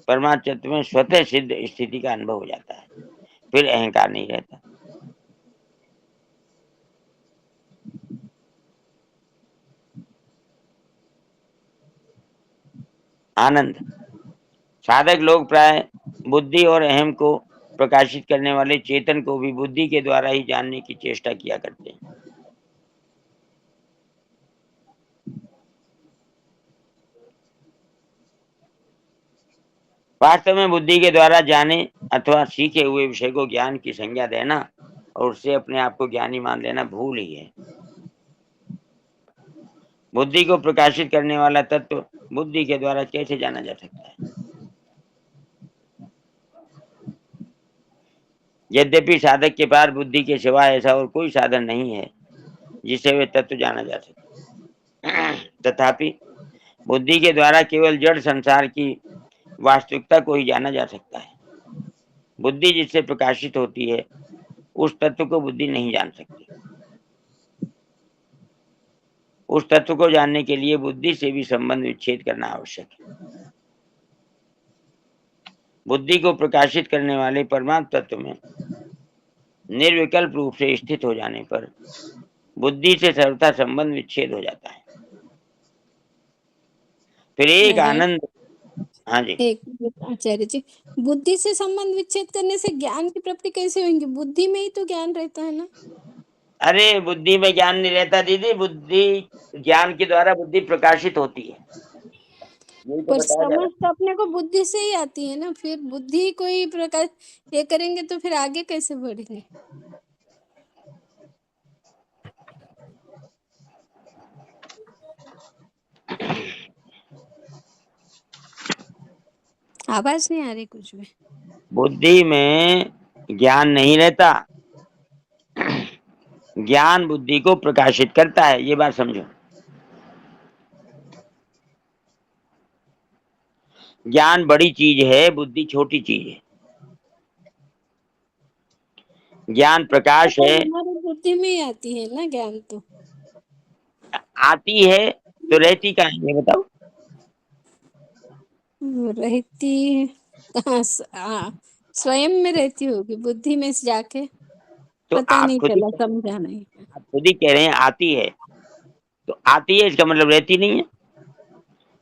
परमात्म तत्व में स्वतः सिद्ध स्थिति का अनुभव हो जाता है। फिर अहंकार नहीं रहता। आनंद साधक लोग प्राय बुद्धि और अहम को प्रकाशित करने वाले चेतन को भी बुद्धि के द्वारा ही जानने की चेष्टा किया करते हैं। वास्तव में बुद्धि के द्वारा जाने अथवा सीखे हुए विषय को ज्ञान की संज्ञा देना और उससे अपने आप को ज्ञानी मान लेना भूल ही है। बुद्धि को प्रकाशित करने वाला तत्व बुद्धि के द्वारा कैसे जाना जा सकता है। यद्यपि साधक के पास बुद्धि के सिवाय ऐसा और कोई साधन नहीं है जिससे वे तत्व जाना जा सके, तथापि बुद्धि के द्वारा केवल जड़ संसार की वास्तविकता को ही जाना जा सकता है। बुद्धि जिससे प्रकाशित होती है उस तत्व को बुद्धि नहीं जान सकती। उस तत्व को जानने के लिए बुद्धि से भी संबंध विच्छेद करना आवश्यक है। बुद्धि को प्रकाशित करने वाले परमात्म तत्व में निर्विकल्प रूप से स्थित हो जाने पर बुद्धि से सर्वथा संबंध विच्छेद हो जाता है। फिर एक आनंद। हाँ जी। एक मिनट आचार्य जी, बुद्धि से संबंध विच्छेद करने से ज्ञान की प्राप्ति कैसे होगी? बुद्धि में ही तो ज्ञान रहता है ना। अरे बुद्धि में ज्ञान नहीं रहता दीदी, बुद्धि ज्ञान के द्वारा बुद्धि प्रकाशित होती है। यही तो पर बताया जा रहा समझ तो अपने को बुद्धि से ही आती है ना। फिर बुद्धि कोई प्रकार ये करेंगे तो फिर आगे कैसे बढ़ेंगे? आवाज नहीं आ रही कुछ भी। बुद्धि में ज्ञान नहीं रहता, ज्ञान बुद्धि को प्रकाशित करता है। ये बात समझो। ज्ञान बड़ी चीज है, बुद्धि छोटी चीज है। ज्ञान प्रकाश है। हमारी बुद्धि में ही आती है ना ज्ञान तो। आती है तो रहती कहाँ है, ये बताओ। वो रहती कहाँ स्वयं में रहती होगी, बुद्धि में से जाके। तो पता आप नहीं खुद ही चला, समझा नहीं। आप खुद ही कह रहे हैं आती है, तो आती है इसका मतलब रहती नहीं है।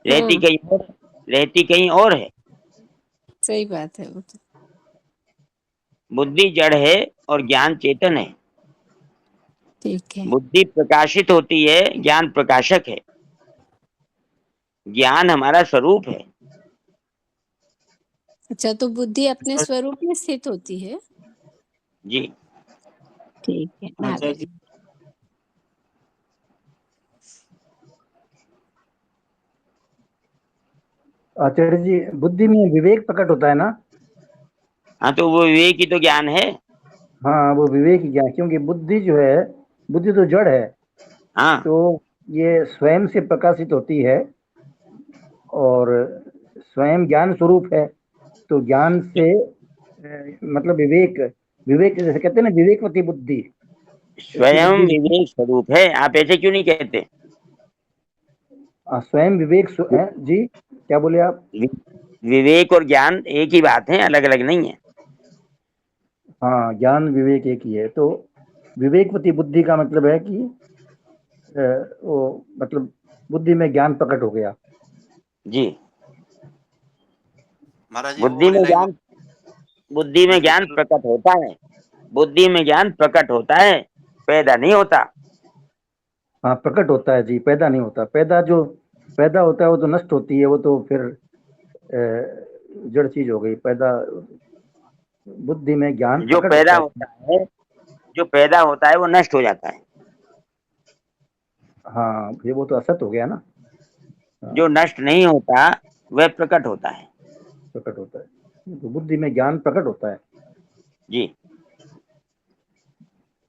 रहती हाँ, कहीं और, रहती कहीं और है। सही बात है वो तो। बुद्धि जड़ है और ज्ञान चेतन है। ठीक है। बुद्धि प्रकाशित होती है, ज्ञान प्रकाशक है। ज्ञान हमारा स्वरूप है। अच्छा, तो बुद्धि अपने स्वरूप में स्थित होती है। जी। ठीक है, आचार्य नारायण। जी, आचार्य जी, बुद्धि में विवेक प्रकट होता है ना? हाँ, तो वो विवेक ही तो ज्ञान है। हाँ, वो विवेक ही ज्ञान, क्योंकि बुद्धि जो है, बुद्धि तो जड़ है, हाँ, तो ये स्वयं से प्रकाशित होती है और स्वयं ज्ञान स्वरूप है। तो ज्ञान से मतलब विवेक, विवेक जैसे कहते हैं ना, विवेकवती बुद्धि, ऐसी स्वयं बुद्धि। विवेक स्वरूप है। आप ऐसे क्यों नहीं कहते? स्वयं विवेक जी, क्या बोले आप? विवेक और ज्ञान एक ही बात है, अलग अलग नहीं है। हाँ, ज्ञान विवेक एक ही है। तो विवेकवती बुद्धि का मतलब है कि वो मतलब बुद्धि में ज्ञान प्रकट हो गया। जी। महाराज जी वो वाली लाइन बुद्धि में ज्ञान न्यूमेरिकल प्रकट होता है। बुद्धि में ज्ञान प्रकट होता है, पैदा नहीं होता। हाँ, प्रकट होता है जी, पैदा नहीं होता। जो पैदा होता है वो तो नष्ट होती है, वो तो फिर जड़ चीज हो गई। पैदा, बुद्धि में ज्ञान जो प्रकट पैदा होता है। होता है, जो पैदा होता है वो नष्ट हो जाता है। हाँ, फिर वो तो असत हो गया ना। जो नष्ट नहीं होता वह प्रकट होता है। प्रकट होता है, तो बुद्धि में ज्ञान प्रकट होता है। जी।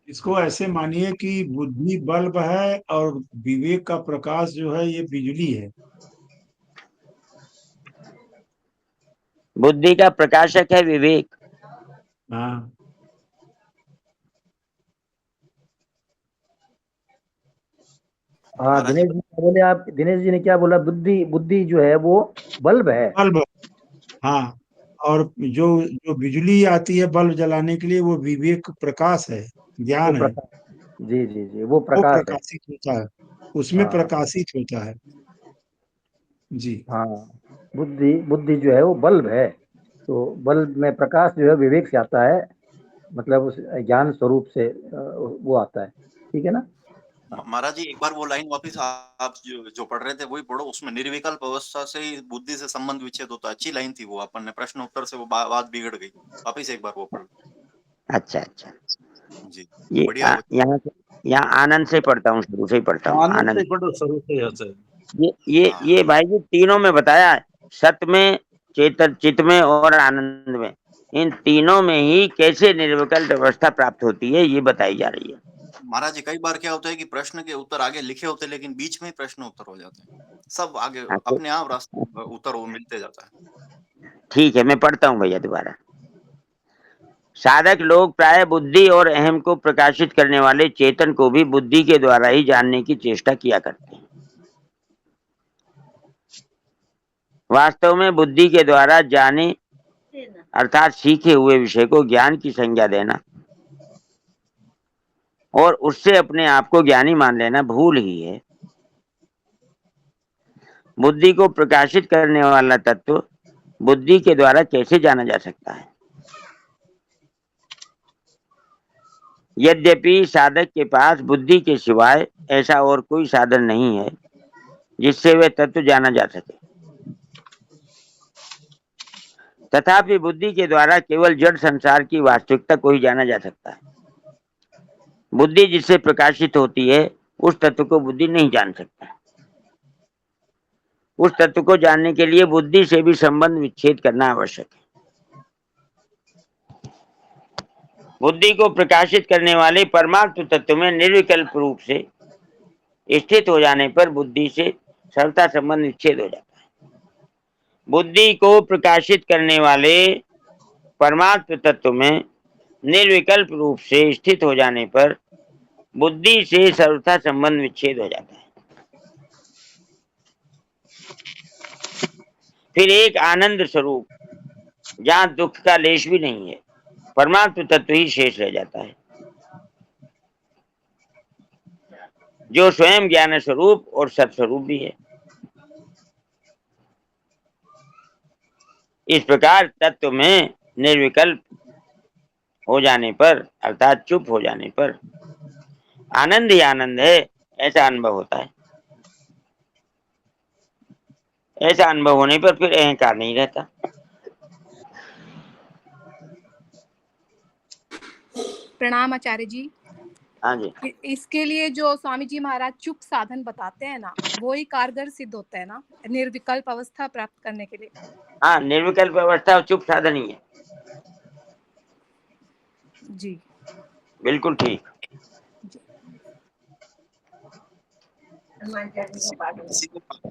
इसको ऐसे मानिए कि बुद्धि बल्ब है और विवेक का प्रकाश जो है ये बिजली है। बुद्धि का प्रकाशक है विवेक। हाँ, हाँ, महाराज जी दिनेश जी क्या बोले आप? दिनेश जी ने क्या बोला? बुद्धि, बुद्धि जो है वो बल्ब है। बल्ब। हाँ, और जो जो बिजली आती है बल्ब जलाने के लिए वो विवेक प्रकाश है, वो ज्ञान है। प्रकाश, जी जी जी, वो वो प्रकाश है। प्रकाशित होता है, उसमें हाँ प्रकाशित होता है। जी। हाँ, बुद्धि, बुद्धि जो है वो बल्ब है। तो बल्ब में प्रकाश जो है विवेक से आता है, मतलब उस ज्ञान स्वरूप से वो आता है। ठीक है ना? महाराज जी एक बार वो लाइन वापस आप जो पढ़ रहे थे वही पढ़ो। उसमें निर्विकल्प अवस्था से ही बुद्धि से संबंध विच्छेद होता है। अच्छी लाइन थी वो, अपन ने प्रश्न उत्तर से वो बात बिगड़ गई। वापिस एक बार वो पढ़ अच्छा अच्छा। जी, ये बढ़िया। यहाँ आनंद से पढ़ता हूँ, शुरू से ही पढ़ता हूँ आनंद से आनंद। पढ़ो, शुरू से आचार्य। हाँ ये भाई जी तीनों में बताया है। सत में, चेतन, चित्त में और आनंद में। इन तीनों में ही कैसे निर्विकल्प अवस्था प्राप्त होती है ये बताई जा रही है। महाराज जी कई बार क्या होता है कि प्रश्न के उत्तर आगे लिखे होते हैं लेकिन बीच में ही प्रश्न उत्तर हो जाते हैं। सब आगे हाँ, तो अपने आप रास्ते उत्तर वो मिलते जाता है। ठीक है, मैं पढ़ता हूँ भैया दोबारा। साधक लोग प्राय बुद्धि और अहम को प्रकाशित करने वाले चेतन को भी बुद्धि के द्वारा ही जानने की चेष्टा किया करते हैं। वास्तव में बुद्धि के द्वारा जाने अर्थात सीखे हुए विषय को ज्ञान की संज्ञा देना और उससे अपने आप को ज्ञानी मान लेना भूल ही है। बुद्धि को प्रकाशित करने वाला तत्व बुद्धि के द्वारा कैसे जाना जा सकता है? यद्यपि साधक के पास बुद्धि के सिवाय ऐसा और कोई साधन नहीं है जिससे वह तत्व जाना जा सके, तथापि बुद्धि के द्वारा केवल जड़ संसार की वास्तविकता को ही जाना जा सकता है। बुद्धि जिससे प्रकाशित होती है उस तत्व को बुद्धि नहीं जान सकता। उस तत्व को जानने के लिए बुद्धि से भी संबंध विच्छेद करना आवश्यक है। बुद्धि को प्रकाशित करने वाले परमात्म तत्व में निर्विकल्प रूप से स्थित हो जाने पर बुद्धि से सर्वथा संबंध विच्छेद हो जाता है। बुद्धि को प्रकाशित करने वाले परमात्म तत्व में निर्विकल्प रूप से स्थित हो जाने पर बुद्धि से सर्वथा संबंध विच्छेद हो जाता है। फिर एक आनंद स्वरूप जहाँ दुख का लेश भी नहीं है, परमात्म तत्व ही शेष रह जाता है, जो स्वयं ज्ञान स्वरूप और सत्स्वरूप भी है। इस प्रकार तत्व में निर्विकल्प हो जाने पर, अर्थात चुप हो जाने पर आनंद ही आनंद है, ऐसा अनुभव होता है। ऐसा अनुभव होने पर फिर अहंकार नहीं रहता। प्रणाम आचार्य जी। हाँ जी, इसके लिए जो स्वामी जी महाराज चुप साधन बताते हैं ना, वो ही कारगर सिद्ध होता है ना निर्विकल्प अवस्था प्राप्त करने के लिए। हाँ, निर्विकल्प अवस्था चुप साधन ही है। जी बिल्कुल ठीक।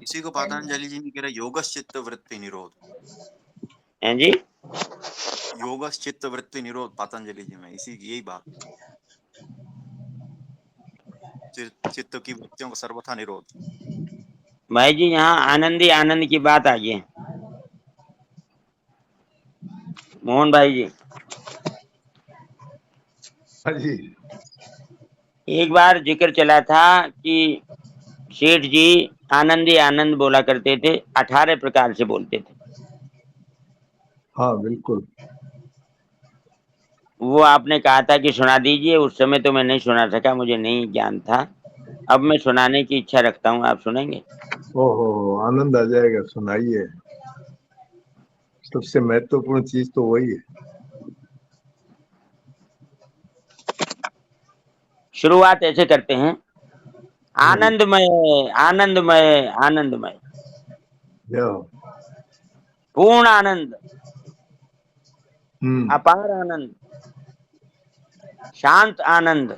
इसी को पतंजलि जी ने कह रहे योगस चित्त वृत्ति निरोध। हैं जी, योगस चित्त वृत्ति निरोध पतंजलि जी में इसी यही बात, चित्त की वृत्तियों का सर्वथा निरोध। भाई जी यहाँ आनंद ही आनंद की बात आई है। मोहन भाई जी, हाँ जी, एक बार जिक्र चला था कि सेठ जी आनंद ही आनंद बोला करते थे, 18 प्रकार से बोलते थे। हाँ बिल्कुल। वो आपने कहा था कि सुना दीजिए, उस समय तो मैं नहीं सुना सका, मुझे नहीं ज्ञान था। अब मैं सुनाने की इच्छा रखता हूँ, आप सुनेंगे? ओहो, आनंद आ जाएगा, सुनाइए। सबसे महत्वपूर्ण चीज तो वही है। शुरुआत ऐसे करते हैं, आनंदमय आनंदमय आनंदमय, पूर्ण आनंद, अपार आनंद, शांत आनंद,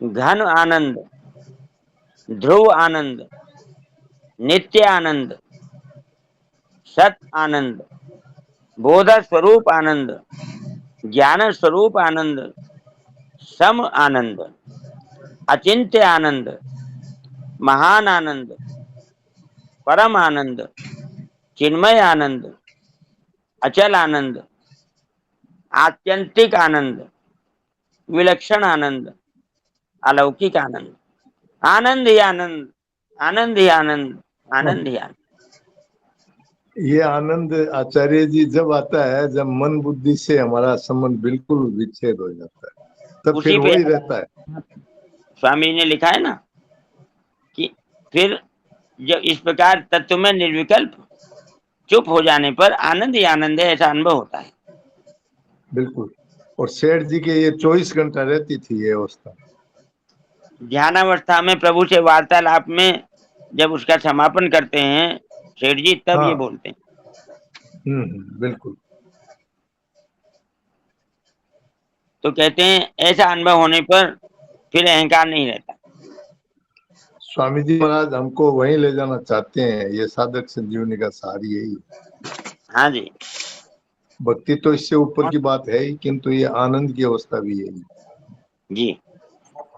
घन आनंद, ध्रुव आनंद, नित्य आनंद, सत आनंद, बोध स्वरूप आनंद, ज्ञान स्वरूप आनंद, सम आनंद, अचिंत्य आनंद, महान आनंद, परम आनंद, चिन्मय आनंद, अचल आनंद, आत्यंतिक आनंद, विलक्षण आनंद, अलौकिक आनंद, आनंद ही आनंद, आनंद ही आनंद, आनंद ही आनंद। ये आनंद आचार्य जी जब आता है, जब मन बुद्धि से हमारा संबंध बिल्कुल विच्छेद हो जाता है, तब उसी फिर पे वही रहता है। स्वामी ने लिखा है ना कि फिर जब इस प्रकार तत्व में निर्विकल्प चुप हो जाने पर आनंद ही आनंद है, ऐसा अनुभव होता है। बिल्कुल। और सेठ जी के ये 24 घंटा रहती थी ये अवस्था। ध्यानावस्था में प्रभु से वार्तालाप में जब उसका समापन करते हैं सेठ जी, तब हाँ। ये बोलते हैं। बिल्कुल। तो कहते हैं ऐसा अनुभव होने पर फिर अहंकार नहीं रहता। स्वामी जी महाराज हमको वहीं ले जाना चाहते हैं, ये साधक संजीवनी का सार यही। हाँ जी, भक्ति तो इससे ऊपर की बात है ही, किंतु ये आनंद की अवस्था भी यही जी।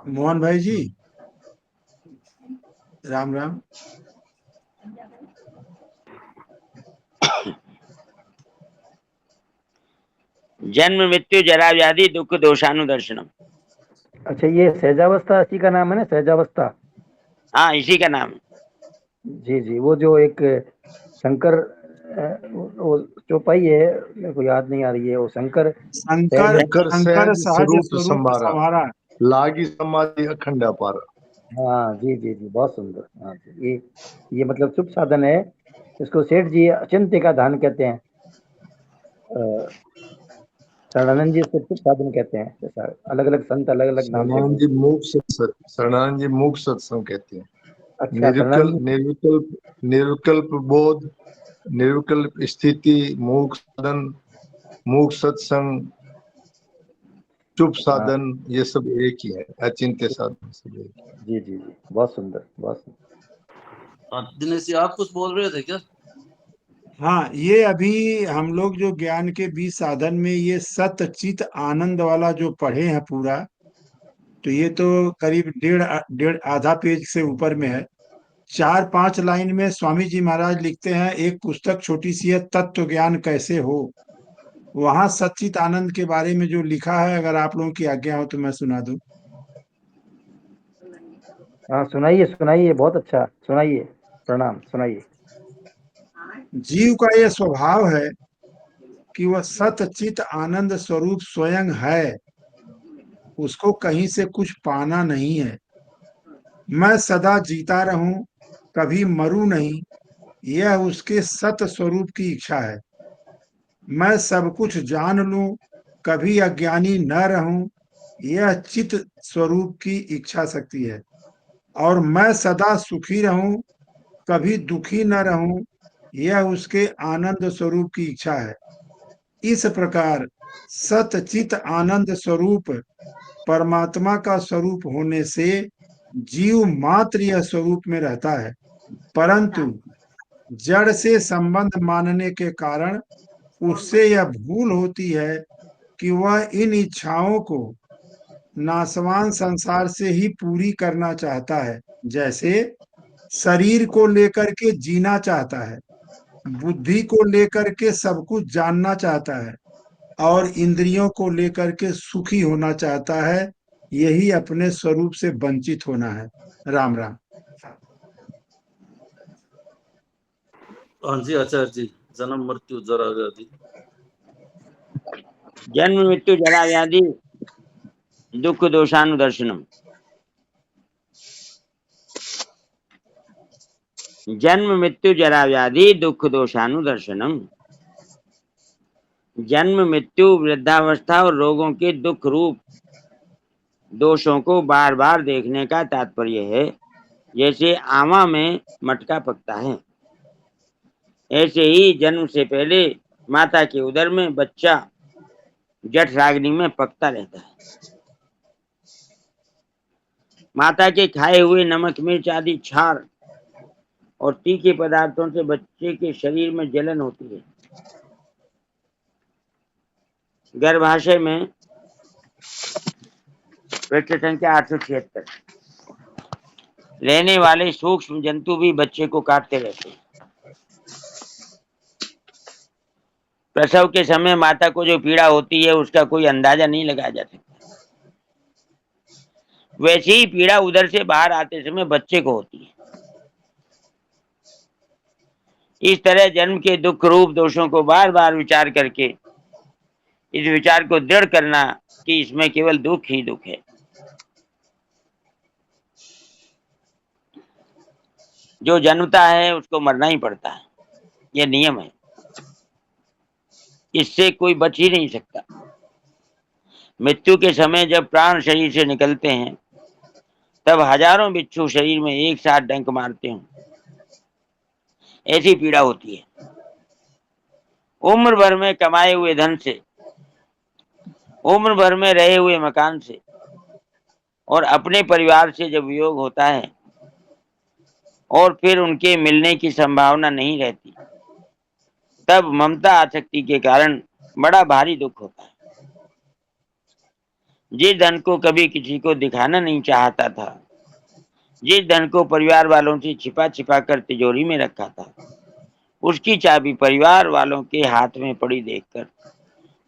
मोहन भाई जी, राम राम। जन्म मृत्यु जरा व्याधि दुख दोषानुदर्शनम। अच्छा, ये सहजावस्था इसी का नाम है ना, सहजावस्था? हाँ, इसी का नाम है। जी जी, वो जो एक शंकर वो चौपाई है, मेरे को याद नहीं आ रही है, वो शंकर शंकर सहज स्वरूप संभारा, संवारा, लागी समाधि अखंड अपारा। हाँ जी जी जी, बहुत सुंदर। हाँ जी, ये मतलब चुप साधन है, इसको सेठ जी अचिंत्य का ध्यान कहते हैं। शरणानंद जी इसको चुप साधन कहते हैं। जैसा अलग अलग संत अलग अलग नाम से शरणानंद जी मूक सत्संग कहते हैं। अच्छा, निर्विकल्प बोध, निर्विकल्प स्थिति, मूक साधन, मूक सत्संग, चुप साधन, ये सब एक ही है। अचिंत्य साधन सब एक। जी जी जी, बहुत सुंदर, बहुत सुंदर। दिनेश जी आप कुछ बोल रहे थे क्या? हाँ, ये अभी हम लोग जो ज्ञान के 20 साधन में ये सत चित आनंद वाला जो पढ़े हैं पूरा, तो ये तो करीब डेढ़ आधा पेज से ऊपर में है। 4-5 लाइन में स्वामी जी महाराज लिखते हैं, एक पुस्तक छोटी सी है, तत्व ज्ञान कैसे हो। वहां सच्चित आनंद के बारे में जो लिखा है, अगर आप लोगों की आज्ञा हो तो मैं सुना दूं। हाँ सुनाइए सुनाइए, बहुत अच्छा सुनाइए, प्रणाम, सुनाइए। जीव का यह स्वभाव है कि वह सतचित आनंद स्वरूप स्वयं है, उसको कहीं से कुछ पाना नहीं है। मैं सदा जीता रहूं, कभी मरूं नहीं, यह उसके सत स्वरूप की इच्छा है। मैं सब कुछ जान लूं, कभी अज्ञानी न रहूं, यह चित स्वरूप की इच्छा शक्ति है। और मैं सदा सुखी रहूं, कभी दुखी न रहूं, यह उसके आनंद स्वरूप की इच्छा है। इस प्रकार सतचित आनंद स्वरूप परमात्मा का स्वरूप होने से जीव मात्र यह स्वरूप में रहता है, परंतु जड़ से संबंध मानने के कारण उससे यह भूल होती है कि वह इन इच्छाओं को नाशवान संसार से ही पूरी करना चाहता है। जैसे शरीर को लेकर के जीना चाहता है, बुद्धि को लेकर के सब कुछ जानना चाहता है, और इंद्रियों को लेकर के सुखी होना चाहता है। यही अपने स्वरूप से वंचित होना है। राम राम। हाँ जी आचार्य जी, जन्म मृत्यु जरा व्याधि। जन्म मृत्यु जरा व्याधि दुख दोषानुदर्शनम। जन्म मृत्यु जरा व्याधि दुख दोषानुदर्शनम। जन्म मृत्यु वृद्धावस्था और रोगों के दुख रूप दोषों को बार बार देखने का तात्पर्य है। जैसे आमा में मटका पकता है, ऐसे ही जन्म से पहले माता के उदर में बच्चा जठराग्नि में पकता रहता है। माता के खाए हुए नमक मिर्च आदि क्षार और तीखे पदार्थों से बच्चे के शरीर में जलन होती है। गर्भाशय में पृष्ठ संख्या 876 रहने वाले सूक्ष्म जंतु भी बच्चे को काटते रहते हैं। प्रसव के समय माता को जो पीड़ा होती है उसका कोई अंदाजा नहीं लगाया जा सकता। वैसी ही पीड़ा उधर से बाहर आते समय बच्चे को होती है। इस तरह जन्म के दुख रूप दोषों को बार बार विचार करके इस विचार को दृढ़ करना कि इसमें केवल दुख ही दुख है। जो जन्मता है उसको मरना ही पड़ता है, यह नियम है, इससे कोई बच ही नहीं सकता। मृत्यु के समय जब प्राण शरीर से निकलते हैं तब हजारों बिच्छू शरीर में एक साथ डंक मारते हैं, ऐसी पीड़ा होती है। उम्र भर में कमाए हुए धन से, उम्र भर में रहे हुए मकान से और अपने परिवार से जब वियोग होता है और फिर उनके मिलने की संभावना नहीं रहती, तब ममता आसक्ति के कारण बड़ा भारी दुख होता है। जिस धन को कभी किसी को दिखाना नहीं चाहता था, जिस धन को परिवार वालों से छिपा छिपा कर तिजोरी में रखा था, उसकी चाबी परिवार वालों के हाथ में पड़ी देखकर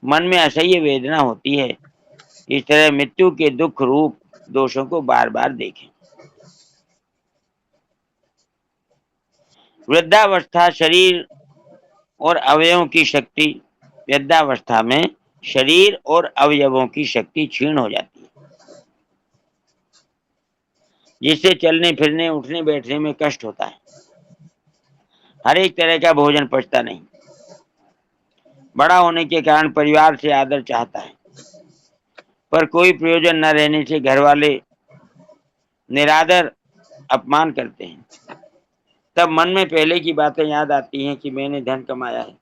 मन में असह्य वेदना होती है। इस तरह मृत्यु के दुख रूप दोषों को बार बार देखें। वृद्धावस्था शरीर और अवयवों की शक्ति, वृद्धावस्था में शरीर और अवयवों की शक्ति क्षीण हो जाती है, जिससे चलने फिरने उठने बैठने में कष्ट होता है। हर एक तरह का भोजन पचता नहीं। बड़ा होने के कारण परिवार से आदर चाहता है, पर कोई प्रयोजन न रहने से घर वाले निरादर अपमान करते हैं। तब मन में पहले की बातें याद आती हैं कि मैंने धन कमाया है,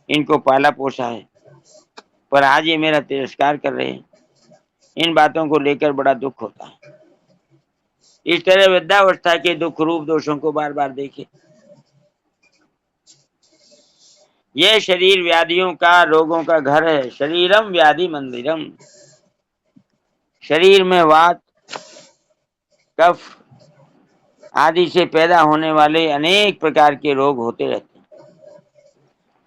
इनको पाला पोसा है, पर आज ये मेरा तिरस्कार कर रहे हैं। इन बातों को लेकर बड़ा दुख होता है। इस तरह वृद्धावस्था के दुख रूप दोषों को बार बार देखें। यह शरीर व्याधियों का, रोगों का घर है। शरीरम व्याधि मंदिरम। शरीर में वात, कफ, आदि से पैदा होने वाले अनेक प्रकार के रोग होते रहते हैं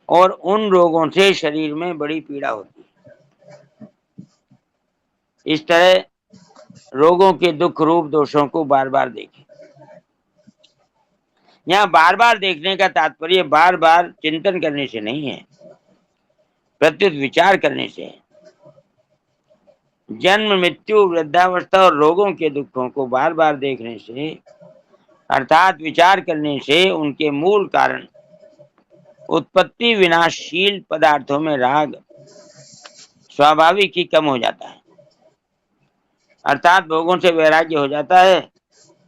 और उन रोगों से शरीर में बड़ी पीड़ा होती है। इस तरह रोगों के दुख रूप दोषों को बार बार देखें। यहाँ बार बार देखने का तात्पर्य बार बार चिंतन करने से नहीं है, प्रत्युत विचार करने से है। जन्म मृत्यु वृद्धावस्था और रोगों के दुखों को बार बार देखने से अर्थात विचार करने से उनके मूल कारण उत्पत्ति विनाशशील पदार्थों में राग स्वाभाविक ही कम हो जाता है, अर्थात भोगों से वैराग्य हो जाता है।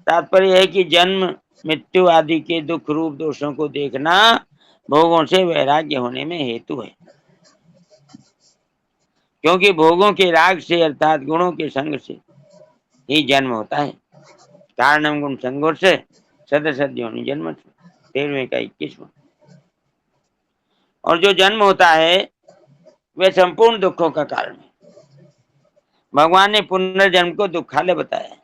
तात्पर्य है कि जन्म मृत्यु आदि के दुख रूप दोषों को देखना भोगों से वैराग्य होने में हेतु है, क्योंकि भोगों के राग से अर्थात गुणों के संग से ही जन्म होता है। कारणम गुण संगोर से सदसद योनि जन्म 13वें का 21वां। और जो जन्म होता है वह संपूर्ण दुखों का कारण है। भगवान ने पुनर्जन्म को दुखालय बताया है।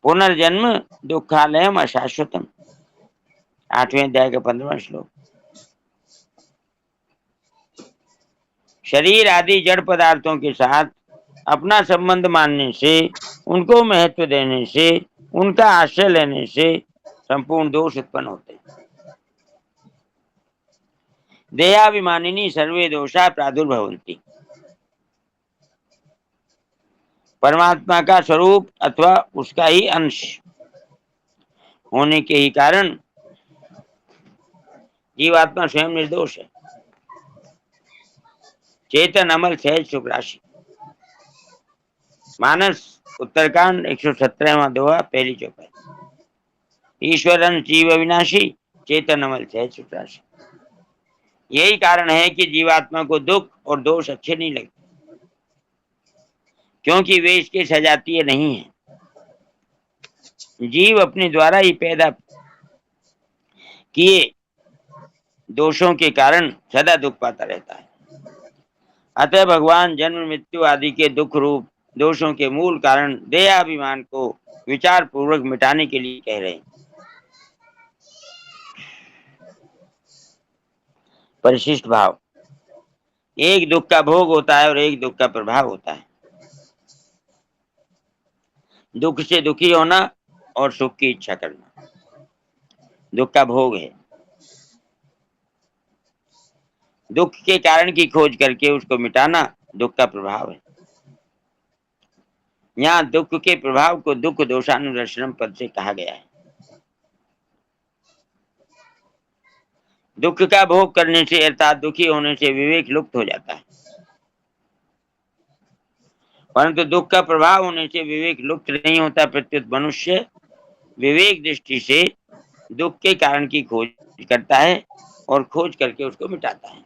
पुनर्जन्म दुखालयम अशाश्वतम 8वें अध्याय का 15वां श्लोक। शरीर आदि जड़ पदार्थों के साथ अपना संबंध मानने से, उनको महत्व देने से, उनका आश्रय लेने से संपूर्ण दोष उत्पन्न होते हैं। देहाभिमानिनी सर्वे दोषा प्रादुर्भवन्ति। परमात्मा का स्वरूप अथवा उसका ही अंश होने के ही कारण जीवात्मा स्वयं निर्दोष है। चेतन अमल सहज सुख राशि। मानस उत्तरकांड 117वां दोहा पहली चौपाई। ईश्वरन जीव अविनाशी चेतन अमल सहज सुख राशि। यही कारण है कि जीवात्मा को दुख और दोष अच्छे नहीं लगते, क्योंकि वे इसके सजातीय नहीं हैं। जीव अपने द्वारा ही पैदा किए दोषों के कारण सदा दुख पाता रहता है। अतः भगवान जन्म मृत्यु आदि के दुख रूप दोषों के मूल कारण देहाभिमान को विचार पूर्वक मिटाने के लिए कह रहे हैं। परिशिष्ट भाव। एक दुख का भोग होता है और एक दुख का प्रभाव होता है। दुख से दुखी होना और सुख की इच्छा करना दुख का भोग है। दुख के कारण की खोज करके उसको मिटाना दुख का प्रभाव है। यहाँ दुख के प्रभाव को दुख दोषानुदर्शनम पद से कहा गया है। दुख का भोग करने से अर्थात दुखी होने से विवेक लुप्त हो जाता है, परंतु दुख का प्रभाव होने से विवेक लुप्त नहीं होता। प्रत्युत मनुष्य विवेक दृष्टि से दुख के कारण की खोज करता है और खोज करके उसको मिटाता है।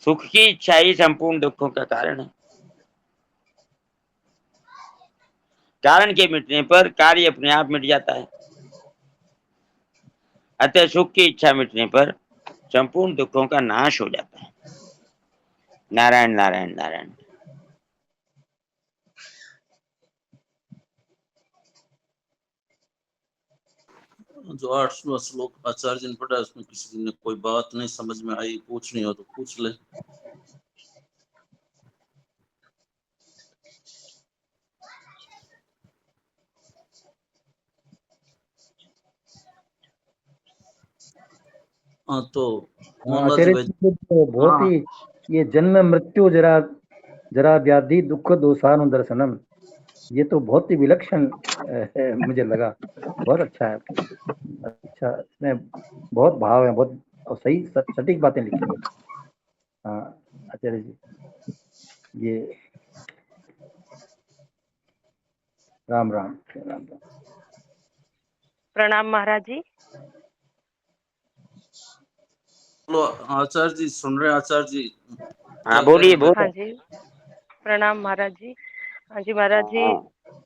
सुख की इच्छा ही संपूर्ण दुखों का कारण है। कारण के मिटने पर कार्य अपने आप मिट जाता है। अतः सुख की इच्छा मिटने पर संपूर्ण दुखों का नाश हो जाता है। नारायण नारायण नारायण। जो 8वां श्लोक आचार्य जी ने पढ़ा, उसमें किसी ने कोई बात नहीं समझ में आई, पूछनी हो तो पूछ ले। हाँ तो आचार्य जी तो बहुत ही ये जन्म मृत्यु जरा जरा व्याधि दुख दोषानुदर्शनम, ये तो बहुत ही विलक्षण है, मुझे लगा बहुत अच्छा है। अच्छा, इसमें बहुत भाव है, बहुत और सही सटीक बातें लिखी है। हाँ आचार्य जी, ये राम राम राम राम। प्रणाम महाराज जी। बोलो आचार्य जी, सुन रहे आचार्य जी? हाँ बोलिए हाँ जी, प्रणाम महाराज जी। हाँ जी महाराज जी,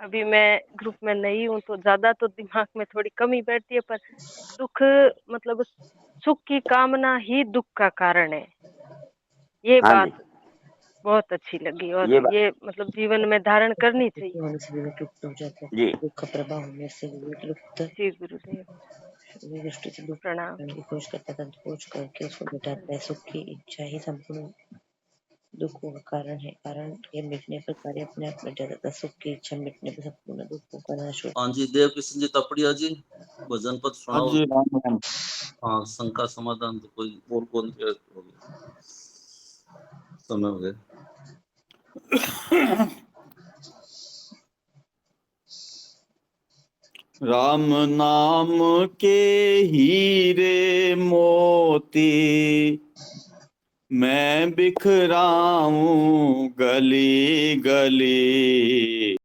अभी मैं ग्रुप में नई हूँ तो ज्यादा तो दिमाग में थोड़ी कमी बैठती है, पर दुख मतलब सुख की कामना ही दुख का कारण है, ये हाँ बात बहुत अच्छी लगी और ये बात ये मतलब जीवन में धारण करनी दुखी चाहिए। होने से विवेक लुप्त हो जाता है, जी दुख का प्रभाव होने से विवेक लुप्त जी गुरुदेव विवेक दृष्टि से दुख प्रणाम। की खोज करता था, खोज करके उसको मिटाता है। सुख की इच्छा ही संपूर्ण दुखों का कारण है, कारण के मिटने पर कार्य अपने आप मिट जाता था। सुख की इच्छा मिटने पर संपूर्ण दुखों का नाश होता हाँ जी, देव किशन जी तपड़िया जी, भजन पद हाँ सुनाओ। जी, राम राम। हाँ, शंका समाधान तो कोई और कौन हो गया, समय हो गया। राम नाम के हीरे मोती मैं बिखराऊं गली गली,